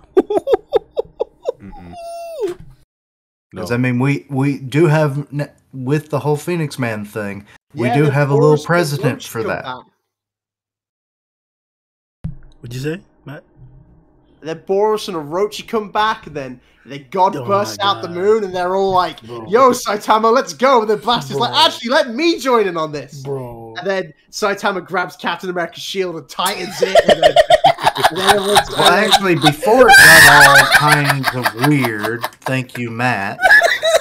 [SPEAKER 3] Because I mean, we do have with the whole Phoenix Man thing, we
[SPEAKER 4] Yeah,
[SPEAKER 3] do
[SPEAKER 4] the
[SPEAKER 3] have a
[SPEAKER 4] Boros
[SPEAKER 3] little
[SPEAKER 4] and
[SPEAKER 3] precedent
[SPEAKER 4] Orochi
[SPEAKER 3] for
[SPEAKER 4] come
[SPEAKER 3] that.
[SPEAKER 4] back.
[SPEAKER 1] What'd you say, Matt?
[SPEAKER 4] And then Boros and Orochi come back, and then God
[SPEAKER 1] Oh
[SPEAKER 4] bursts
[SPEAKER 1] my
[SPEAKER 4] out the
[SPEAKER 1] God.
[SPEAKER 4] moon, and they're all like,
[SPEAKER 1] Bro.
[SPEAKER 4] "Yo, Saitama, let's go!" And then Blast is like,
[SPEAKER 1] Bro.
[SPEAKER 4] "Actually, let me join in on this."
[SPEAKER 1] Bro.
[SPEAKER 4] And then Saitama grabs Captain America's shield and tightens it. And then,
[SPEAKER 3] Well, actually, before it got all kinds of weird, thank you, Matt,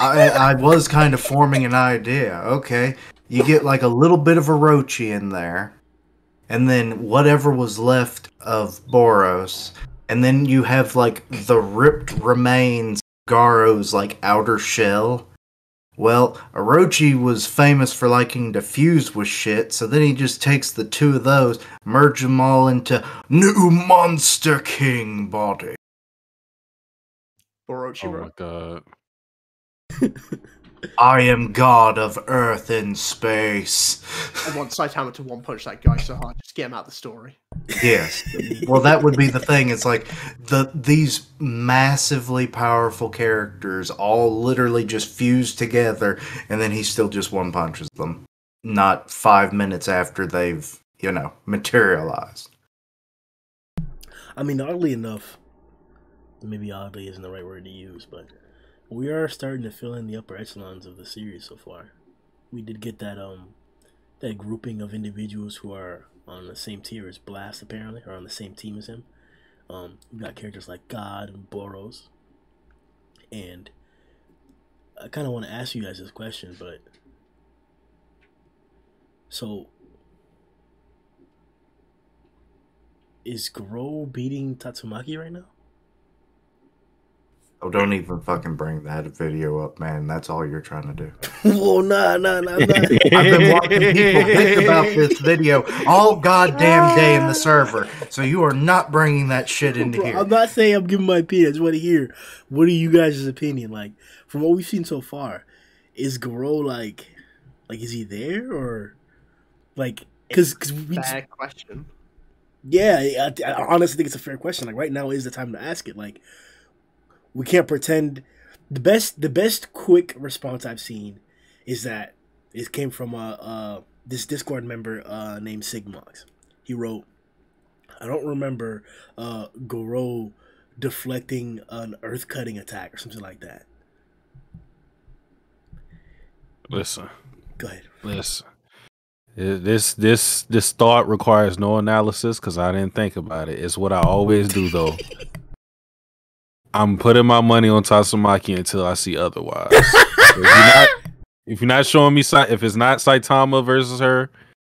[SPEAKER 3] I was kind of forming an idea. Okay, you get like a little bit of Orochi in there, and then whatever was left of Boros, and then you have like the ripped remains of Garo's like outer shell. Well, Orochi was famous for liking to fuse with shit, so then he just takes the two of those, merge them all into new Monster King body.
[SPEAKER 4] Orochi,
[SPEAKER 2] Oh
[SPEAKER 4] bro.
[SPEAKER 2] my god.
[SPEAKER 3] I am god of earth and space.
[SPEAKER 4] I want Saitama to one-punch that guy so hard. Just get him out of the story.
[SPEAKER 3] Yes. Well, that would be the thing. It's like these massively powerful characters all literally just fuse together, and then he still just one punches them. Not 5 minutes after they've, materialized.
[SPEAKER 1] I mean, oddly enough, maybe oddly isn't the right word to use, but we are starting to fill in the upper echelons of the series so far. We did get that grouping of individuals who are on the same tier as Blast, apparently, or on the same team as him. We got characters like God and Boros. And I kind of want to ask you guys this question, but so is Goro beating Tatsumaki right now?
[SPEAKER 3] Oh, don't even fucking bring that video up, man. That's all you're trying to do.
[SPEAKER 1] Whoa, nah.
[SPEAKER 3] I've been watching people think about this video all goddamn day in the server, so you are not bringing that shit into
[SPEAKER 1] Bro,
[SPEAKER 3] here.
[SPEAKER 1] I'm not saying I'm giving my opinion. I just want to hear, what are you guys' opinion? Like, from what we've seen so far, is Goro like is he there, or like, because we
[SPEAKER 4] Fair question.
[SPEAKER 1] yeah, I honestly think it's a fair question. Like, right now is the time to ask it. Like, we can't pretend. The best quick response I've seen is that it came from this Discord member named Sigmox. He wrote, I don't remember Goro deflecting an earth cutting attack or something like that.
[SPEAKER 2] Listen.
[SPEAKER 1] Go ahead.
[SPEAKER 2] Listen. This thought requires no analysis because I didn't think about it. It's what I always do though. I'm putting my money on Tatsumaki until I see otherwise. If you're not showing me, if it's not Saitama versus her,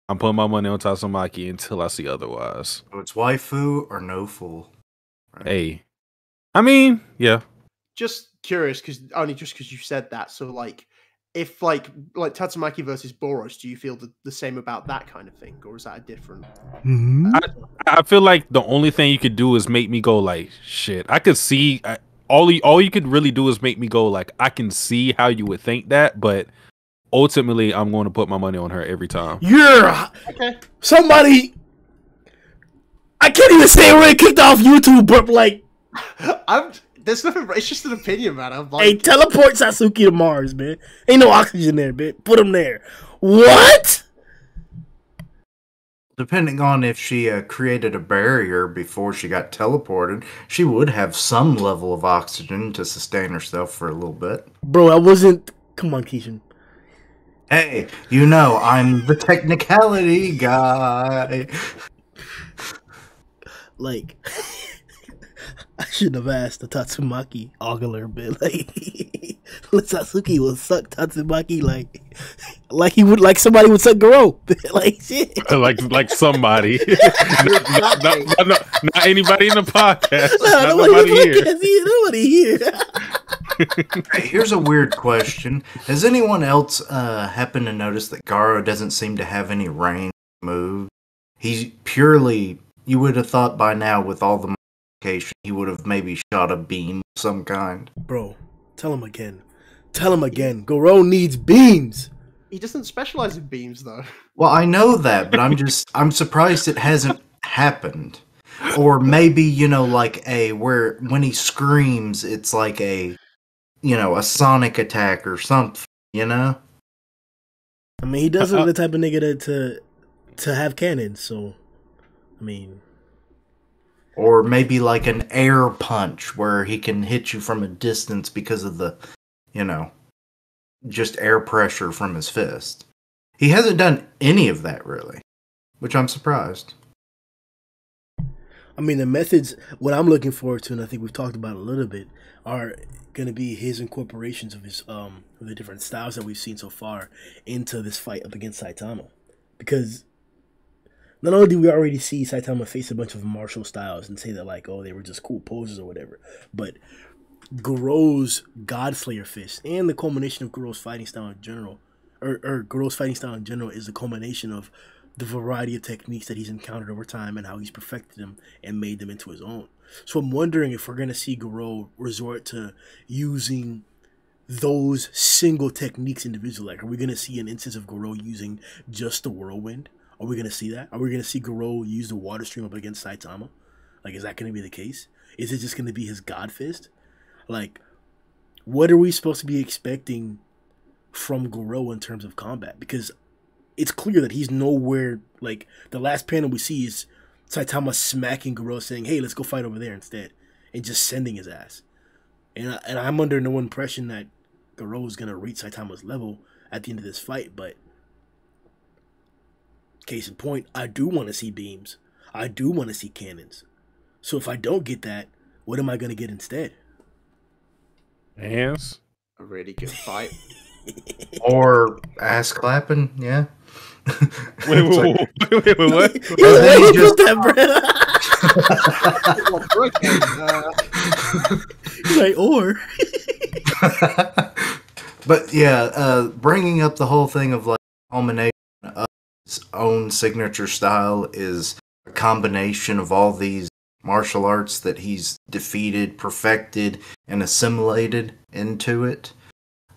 [SPEAKER 2] I'm putting my money on Tatsumaki until I see otherwise.
[SPEAKER 3] So it's waifu or no fool. Right?
[SPEAKER 2] Hey, I mean, yeah.
[SPEAKER 4] Just curious, because you said that. So, like, if like Tatsumaki versus Boros, do you feel the same about that kind of thing, or is that a different?
[SPEAKER 2] I feel like the only thing you could do is make me go like, shit. I could see all you could really do is make me go like, I can see how you would think that, but ultimately, I'm going to put my money on her every time.
[SPEAKER 1] You're
[SPEAKER 4] Okay.
[SPEAKER 1] somebody. I can't even say we're kicked off YouTube, but like,
[SPEAKER 4] There's nothing. It's just an opinion, man. I'm like,
[SPEAKER 1] hey, teleport Satsuki to Mars, man. Ain't no oxygen there, man. Put him there. What?
[SPEAKER 3] Depending on if she created a barrier before she got teleported, she would have some level of oxygen to sustain herself for a little bit.
[SPEAKER 1] Bro, I wasn't. Come on, Keishan.
[SPEAKER 3] Hey, you know, I'm the technicality guy.
[SPEAKER 1] Like, I shouldn't have asked the Tatsumaki ogler, but like, Satsuki will suck Tatsumaki like he would, like somebody would suck Goro. Like shit.
[SPEAKER 2] like somebody. not anybody in the podcast.
[SPEAKER 1] No, nobody here.
[SPEAKER 3] Hey, here's a weird question. Has anyone else happened to notice that Garo doesn't seem to have any range moves? He's purely, you would have thought by now with all the modification, he would have maybe shot a beam of some kind.
[SPEAKER 1] Bro, tell him again. Tell him again. Goro needs beams.
[SPEAKER 4] he doesn't specialize in beams, though.
[SPEAKER 3] Well, I know that, but I'm surprised it hasn't happened. Or maybe, like where when he screams, it's like a sonic attack or something,
[SPEAKER 1] I mean, he doesn't the type of nigga to have cannons, so, I mean.
[SPEAKER 3] Or maybe like an air punch where he can hit you from a distance because of the, just air pressure from his fist. He hasn't done any of that, really, which I'm surprised.
[SPEAKER 1] I mean, the methods, what I'm looking forward to, and I think we've talked about a little bit, are going to be his incorporations of his of the different styles that we've seen so far into this fight up against Saitama. Because not only do we already see Saitama face a bunch of martial styles and say that, like, oh, they were just cool poses or whatever, but Goro's Godslayer fist and the culmination of Goro's fighting style in general, or Goro's fighting style in general, is the culmination of the variety of techniques that he's encountered over time and how he's perfected them and made them into his own. So I'm wondering if we're going to see Goro resort to using those single techniques individually. Like, are we going to see an instance of Goro using just the whirlwind? Are we going to see that? Are we going to see Goro use the water stream up against Saitama? Like, is that going to be the case? Is it just going to be his God Fist? Like, what are we supposed to be expecting from Goro in terms of combat? Because it's clear that he's nowhere, like, the last panel we see is Saitama smacking Goro, saying, hey, let's go fight over there instead, and just sending his ass. And I'm under no impression that Goro is going to reach Saitama's level at the end of this fight, but case in point, I do want to see beams. I do want to see cannons. So if I don't get that, what am I going to get instead?
[SPEAKER 2] Hands.
[SPEAKER 4] A really good fight.
[SPEAKER 3] Or ass clapping, yeah.
[SPEAKER 2] Wait, what?
[SPEAKER 1] You just that, like, or.
[SPEAKER 3] But yeah, bringing up the whole thing of like culmination of his own signature style is a combination of all these martial arts that he's defeated, perfected, and assimilated into it.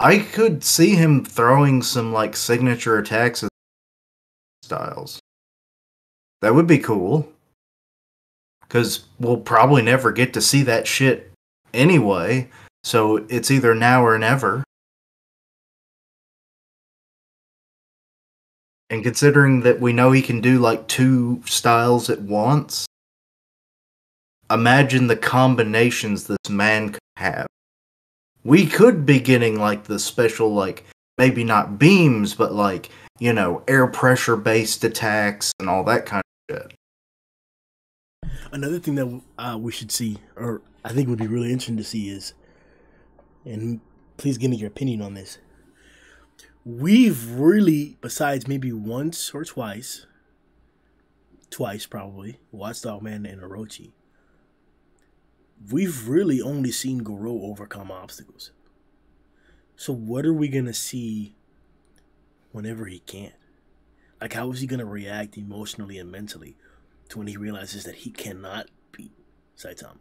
[SPEAKER 3] I could see him throwing some like signature attacks as styles. That would be cool. Because we'll probably never get to see that shit anyway. So it's either now or never. And considering that we know he can do like 2 styles at once, imagine the combinations this man could have. We could be getting like the special, like, maybe not beams, but like, air pressure based attacks and all that kind of shit.
[SPEAKER 1] Another thing that we should see, or I think would be really interesting to see, is, and please give me your opinion on this, we've really, besides maybe once or twice probably, Watch Dogman and Orochi, we've really only seen Goro overcome obstacles. So what are we gonna see whenever he can't? Like, how is he gonna react emotionally and mentally to when he realizes that he cannot beat Saitama?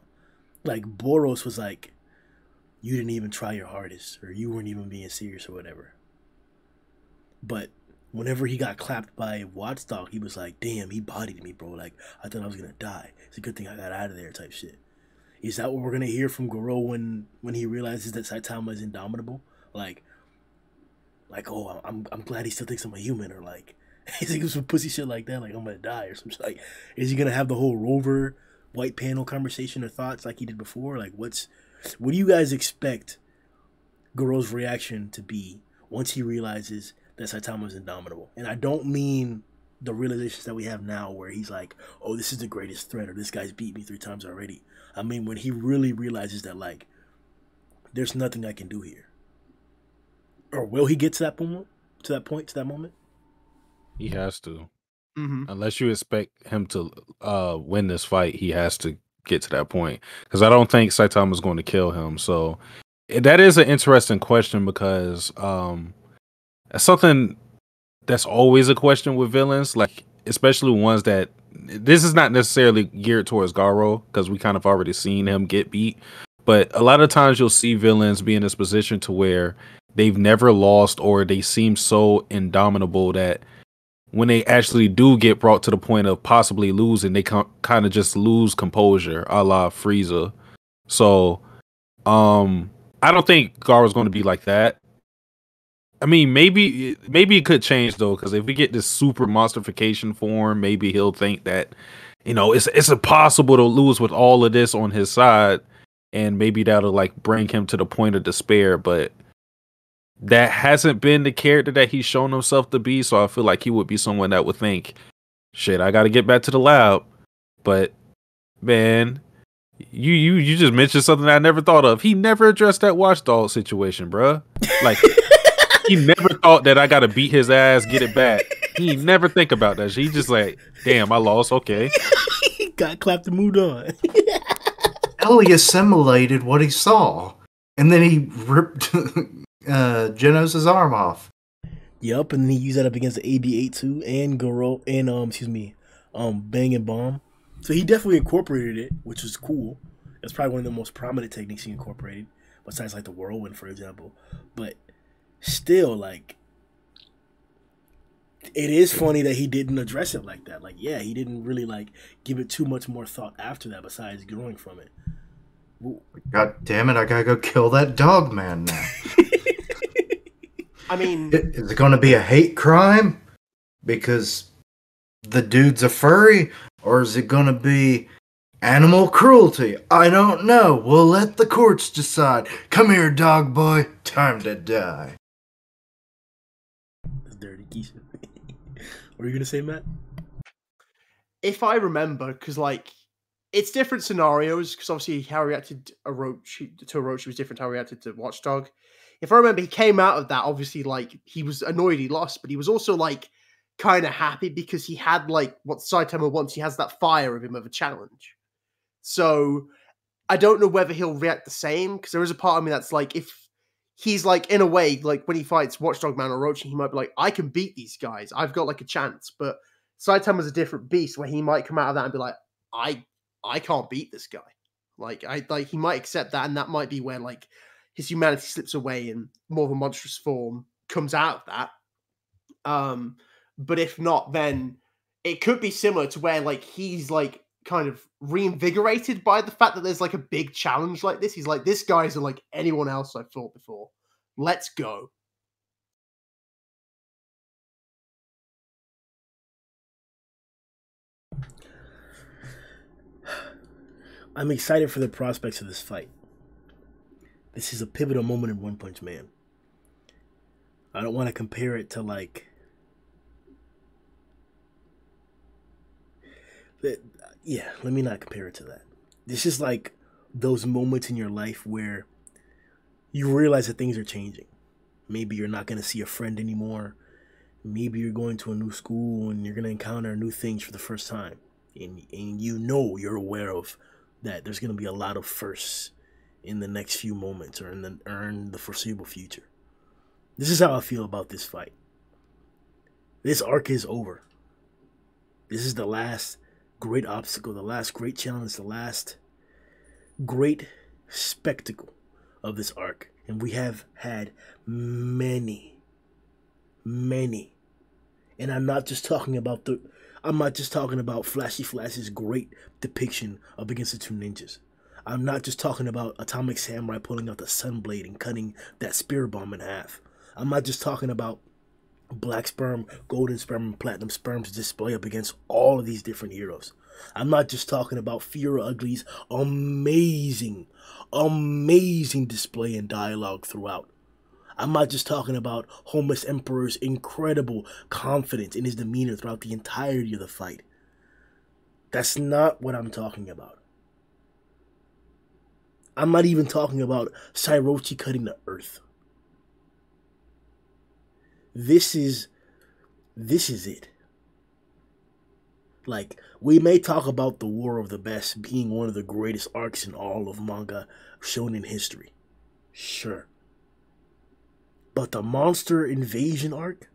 [SPEAKER 1] Like, Boros was like, you didn't even try your hardest, or you weren't even being serious, or whatever. But whenever he got clapped by Watchdog, he was like, damn, he bodied me, bro. Like, I thought I was gonna die. It's a good thing I got out of there, type shit. Is that what we're gonna hear from Goro when he realizes that Saitama is indomitable? Like, oh, I'm glad he still thinks I'm a human, or like, he's like some pussy shit like that, like I'm gonna die or some shit. Like, is he gonna have the whole Rover white panel conversation or thoughts like he did before? Like, what do you guys expect Goro's reaction to be once he realizes that Saitama is indomitable? And I don't mean the realizations that we have now where he's like, oh, this is the greatest threat, or this guy's beat me 3 times already. I mean, when he really realizes that, like, there's nothing I can do here. Or will he get to that point? To that moment?
[SPEAKER 2] He has to.
[SPEAKER 4] Mm-hmm.
[SPEAKER 2] Unless you expect him to win this fight, he has to get to that point. Because I don't think Saitama is going to kill him. So that is an interesting question, because that's something that's always a question with villains, like especially ones that this is not necessarily geared towards Garo, because we kind of already seen him get beat. But a lot of times you'll see villains be in this position to where they've never lost, or they seem so indomitable that when they actually do get brought to the point of possibly losing, they kind of just lose composure, a la Frieza. So, I don't think Garo's going to be like that. I mean, maybe it could change though, because if we get this super monstrification form, maybe he'll think that, you know, it's impossible to lose with all of this on his side, and maybe that'll like bring him to the point of despair. But that hasn't been the character that he's shown himself to be, so I feel like he would be someone that would think, shit, I got to get back to the lab. But man, you just mentioned something I never thought of. He never addressed that Watchdog situation, bruh. Like, he never thought that I got to beat his ass, get it back. He never think about that. He just like, damn, I lost. Okay.
[SPEAKER 1] He got clapped and moved on.
[SPEAKER 3] Hell, he assimilated what he saw, and then he ripped Genos' arm off.
[SPEAKER 1] Yup, and then he used that up against the AB-8 too, and Goro, and Bang and Bomb. So he definitely incorporated it, which was cool. That's probably one of the most prominent techniques he incorporated, besides like the whirlwind, for example. But still, like, it is funny that he didn't address it like that. Like, yeah, he didn't really like give it too much more thought after that, besides growing from it.
[SPEAKER 3] God damn it, I gotta go kill that dog man now.
[SPEAKER 4] I mean,
[SPEAKER 3] is it gonna be a hate crime because the dude's a furry, or is it gonna be animal cruelty? I don't know. We'll let the courts decide. Come here, dog boy. Time to die.
[SPEAKER 1] That's dirty Keisha. What are you gonna say, Matt?
[SPEAKER 4] if I remember, because like it's different scenarios, because obviously how he reacted to Orochi was different how he reacted to Watchdog. If I remember, he came out of that, obviously, like, he was annoyed he lost, but he was also, like, kind of happy because he had, like, what Saitama wants. He has that fire of him of a challenge. So, I don't know whether he'll react the same, because there is a part of me that's, like, if he's, like, in a way, like, when he fights Watchdog Man or Orochi, he might be like, I can beat these guys. I've got, like, a chance. But Saitama's a different beast, where he might come out of that and be like, I can't beat this guy. Like, he might accept that, and that might be where, like, his humanity slips away and more of a monstrous form comes out of that. But if not, then it could be similar to where, like, he's, like, kind of reinvigorated by the fact that there's, like, a big challenge like this. He's like, this guy's like anyone else I've fought before. Let's go.
[SPEAKER 1] I'm excited for the prospects of this fight. This is a pivotal moment in One Punch Man. I don't want to compare it to, like, let me not compare it to that. This is like those moments in your life where you realize that things are changing. Maybe you're not going to see a friend anymore. Maybe you're going to a new school and you're going to encounter new things for the first time. And you're aware of that there's going to be a lot of firsts in the next few moments or in the foreseeable future. This is how I feel about this fight. This arc is over. This is the last great obstacle, the last great challenge, the last great spectacle of this arc. And we have had many. And I'm not just talking about Flashy Flash's great depiction of Against the Two Ninjas. I'm not just talking about Atomic Samurai pulling out the Sunblade and cutting that Spear Bomb in half. I'm not just talking about Black Sperm, Golden Sperm, and Platinum Sperm's display up against all of these different heroes. I'm not just talking about Fiora Ugly's amazing display and dialogue throughout. I'm not just talking about Homeless Emperor's incredible confidence in his demeanor throughout the entirety of the fight. That's not what I'm talking about. I'm not even talking about Sairochi cutting the earth. This is it. Like, we may talk about the War of the Best being one of the greatest arcs in all of manga shonen history. Sure. But the monster invasion arc,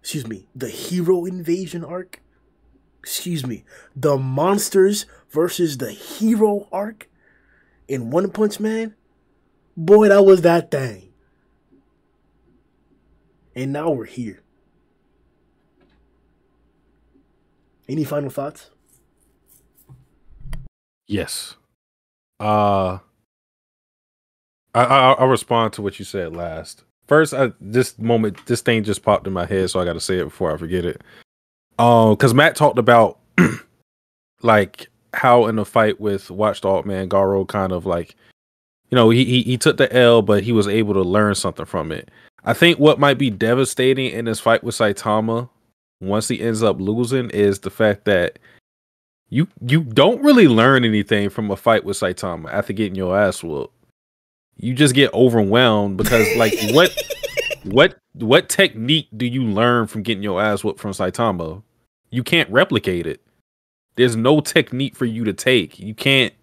[SPEAKER 1] the hero invasion arc, the monsters versus the hero arc in One Punch Man, boy, that was that thing. And now we're here. Any final thoughts?
[SPEAKER 2] Yes. I'll respond to what you said last. First, this thing just popped in my head, so I got to say it before I forget it. Because Matt talked about like how in the fight with Watchdog Man, Goro kind of like, he took the L, but he was able to learn something from it. I think what might be devastating in this fight with Saitama, once he ends up losing, is the fact that you don't really learn anything from a fight with Saitama after getting your ass whooped. You just get overwhelmed because, like, what technique do you learn from getting your ass whooped from Saitama? You can't replicate it. There's no technique for you to take. You can't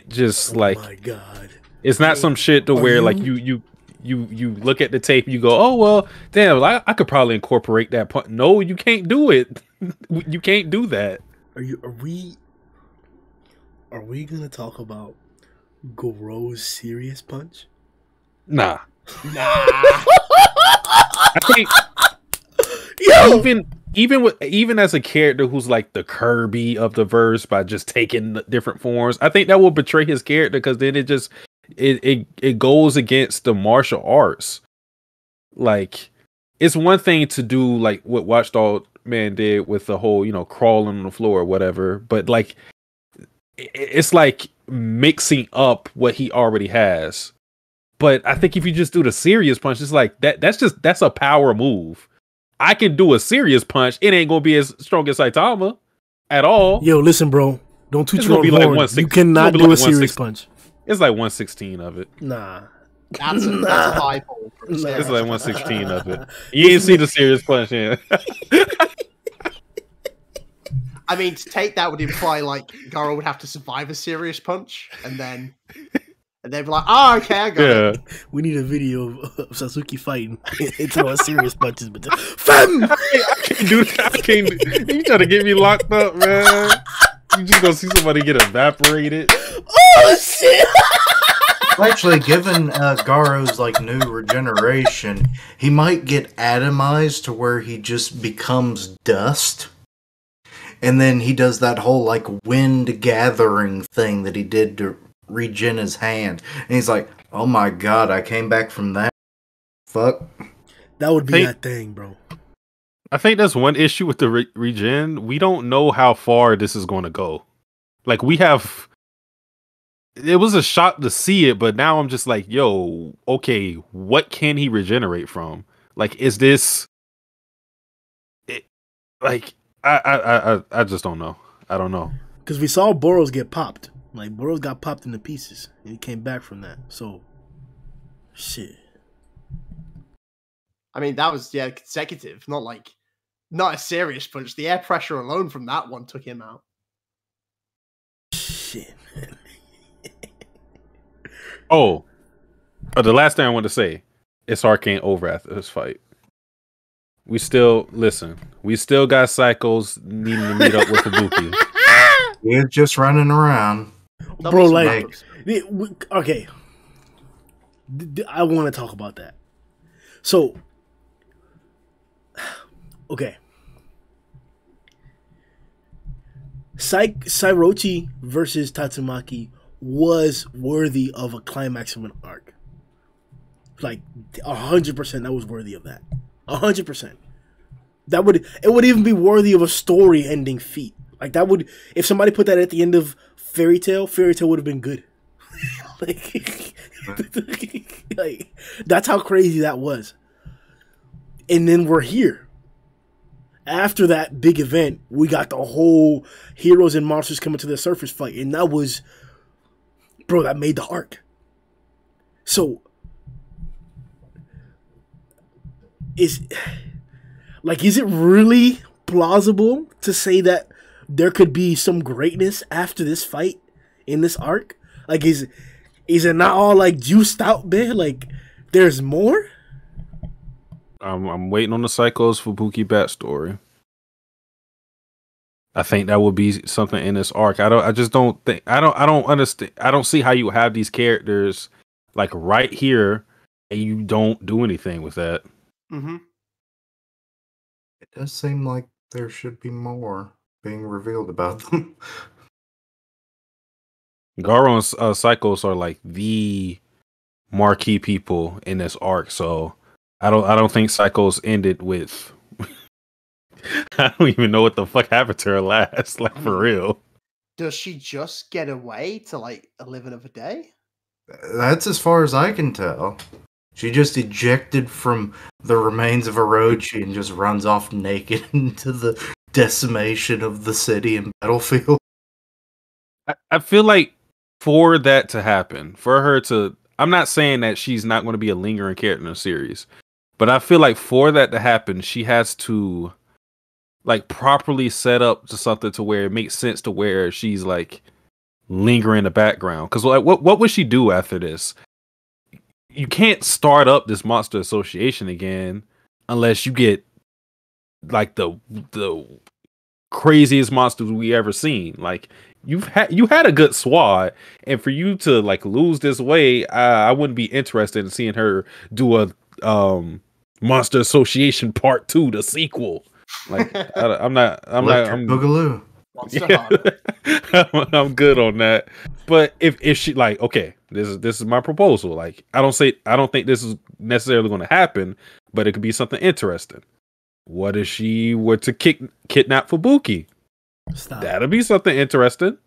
[SPEAKER 2] just like. Oh my God! It's not some shit to where like you look at the tape, you go, oh well, damn, I could probably incorporate that punch. No, you can't do it. You can't do that.
[SPEAKER 1] Are we gonna talk about Goro's serious punch?
[SPEAKER 2] Nah.
[SPEAKER 1] I
[SPEAKER 2] think even as a character who's like the Kirby of the verse by just taking different forms, I think that will betray his character because then it goes against the martial arts. Like, it's one thing to do like what Watchdog Man did with the whole, crawling on the floor or whatever, but like it's like mixing up what he already has. But I think if you just do the serious punch, it's like that's a power move. I can do a serious punch. It ain't gonna be as strong as Saitama at all.
[SPEAKER 1] Yo, listen, bro. Don't toot your own horn. Like you cannot do a serious punch.
[SPEAKER 2] It's like 1/16 of it.
[SPEAKER 1] Nah.
[SPEAKER 4] That's a high ball.
[SPEAKER 2] It's like 1/16 of it. You ain't see the serious punch in.
[SPEAKER 4] I mean, to take that would imply like Goro would have to survive a serious punch, and they'd be like, "Oh, okay, I got it."
[SPEAKER 1] We need a video of Satsuki fighting and throwing serious punches, but fam,
[SPEAKER 2] I can't do that. You trying to get me locked up, man? You just gonna see somebody get evaporated?
[SPEAKER 1] Oh shit!
[SPEAKER 3] Actually, given Garo's like new regeneration, he might get atomized to where he just becomes dust. And then he does that whole like wind gathering thing that he did to regen his hand. And he's like, oh my god, I came back from that. Fuck.
[SPEAKER 1] That would be that thing, bro.
[SPEAKER 2] I think that's one issue with the regen. We don't know how far this is going to go. Like, it was a shock to see it, but now I'm just like, yo, okay, what can he regenerate from? Like, is this... I just don't know. I don't know.
[SPEAKER 1] Because we saw Boros get popped. Like, Boros got popped into pieces. And he came back from that. So, shit.
[SPEAKER 4] I mean, that was, consecutive. Not a serious punch. The air pressure alone from that one took him out.
[SPEAKER 1] Shit, man.
[SPEAKER 2] The last thing I want to say. Its arc ain't over after this fight. We still We still got Psychos needing to meet up with Fubuki.
[SPEAKER 3] You're just running around.
[SPEAKER 1] Bro, like, okay. I want to talk about that. So, okay. Sairochi versus Tatsumaki was worthy of a climax of an arc. Like 100%, that was worthy of that. 100%. It would even be worthy of a story-ending feat. Like that would, if somebody put that at the end of Fairy Tail would have been good. like, like, that's how crazy that was. And then we're here. After that big event, we got the whole heroes and monsters coming to the surface fight, and that was, bro, that made the arc. So, is it really plausible to say that there could be some greatness after this fight in this arc? Like, is it not all like juiced out there? Like, there's more?
[SPEAKER 2] I'm waiting on the Psychos Fubuki backstory. I think that would be something in this arc. I don't understand. I don't see how you have these characters like right here and you don't do anything with that.
[SPEAKER 4] Mm-hmm.
[SPEAKER 3] It does seem like there should be more being revealed about them.
[SPEAKER 2] Goro and Psychos are like the marquee people in this arc, so I don't think Psychos ended with. I don't even know what the fuck happened to her last. Like for real.
[SPEAKER 4] Does she just get away to like live another day?
[SPEAKER 3] That's as far as I can tell. She just ejected from the remains of Orochi and just runs off naked into the decimation of the city and battlefield.
[SPEAKER 2] I feel like for that to happen, for her to, I'm not saying that she's not going to be a lingering character in the series, but I feel like for that to happen, she has to like properly set up to something to where it makes sense to where she's like lingering in the background. Because like, what would she do after this? You can't start up this monster association again unless you get like the craziest monsters we ever seen. Like you had a good SWAT, and for you to like lose this way, I wouldn't be interested in seeing her do a Monster Association Part 2, the sequel. Like I'm
[SPEAKER 3] Boogaloo.
[SPEAKER 2] I'm good on that. But if she like, okay, this is my proposal. Like I don't think this is necessarily going to happen, but it could be something interesting. What if she were to kidnap Fubuki?
[SPEAKER 1] Stop.
[SPEAKER 2] That'll be something interesting.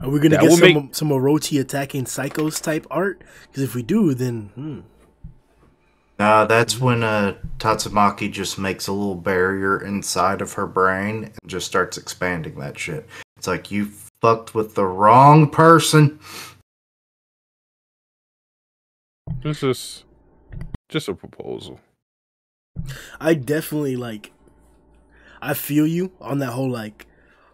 [SPEAKER 1] Are we gonna get some Orochi attacking Psychos type art? Because if we do, then
[SPEAKER 3] that's when Tatsumaki just makes a little barrier inside of her brain and just starts expanding that shit. It's like, you fucked with the wrong person.
[SPEAKER 2] This is just a proposal.
[SPEAKER 1] I definitely I feel you on that whole like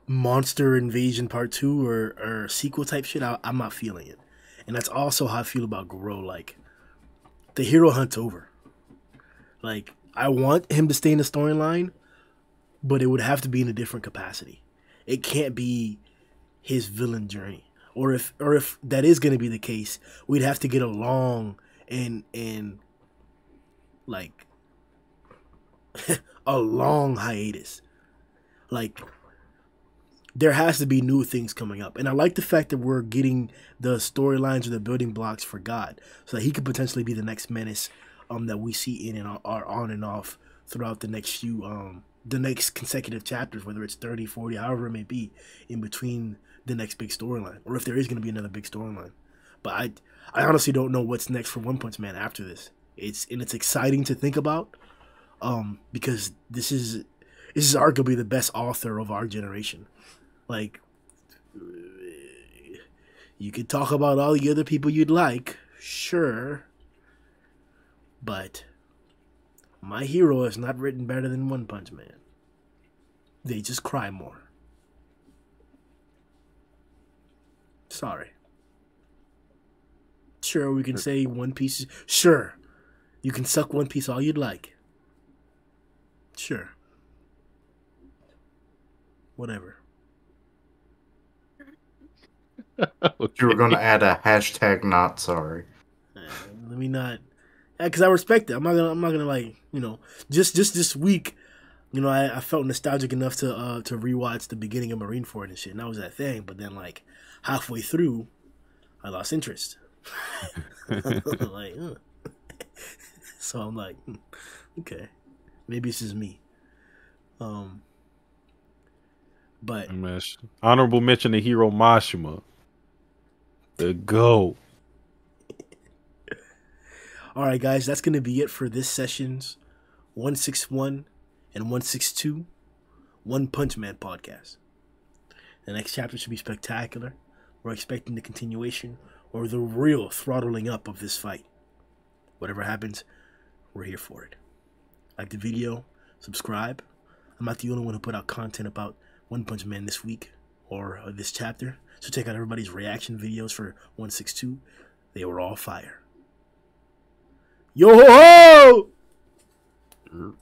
[SPEAKER 1] monster invasion part 2 or sequel type shit. I'm not feeling it. And that's also how I feel about Goro. Like, the hero hunt's over. Like, I want him to stay in the storyline, but it would have to be in a different capacity. It can't be his villain journey. Or if that is going to be the case, we'd have to get along and like a long hiatus. Like, there has to be new things coming up. And I like the fact that we're getting the storylines or the building blocks for God, so that he could potentially be the next menace that we see in and are on and off throughout the next few the next consecutive chapters, whether it's 30, 40, however it may be, in between the next big storyline, or if there is going to be another big storyline. But I honestly don't know what's next for One Punch Man after this. It's exciting to think about, because this is arguably the best author of our generation. Like, you could talk about all the other people you'd like, sure, but My Hero is not written better than One Punch Man. They just cry more. Sorry. Sure, we can say One Piece is... Sure. You can suck One Piece all you'd like. Sure. Whatever.
[SPEAKER 3] You were going to add a hashtag not sorry.
[SPEAKER 1] Let me not, because I respect it. I'm not gonna like, you know, just this week, you know, I felt nostalgic enough to rewatch the beginning of Marineford and shit, and that was that thing. But then like halfway through, I lost interest. Like, so I'm like, okay, maybe it's just me. But
[SPEAKER 2] honorable mention to Hiro Mashima, the GOAT.
[SPEAKER 1] All right, guys, that's gonna be it for this session's 161 and 162 One Punch Man podcast. The next chapter should be spectacular. We're expecting the continuation or the real throttling up of this fight. Whatever happens, we're here for it. Like the video, subscribe. I'm not the only one who put out content about One Punch Man this week or this chapter, so check out everybody's reaction videos for 162. They were all fire. Yo ho ho!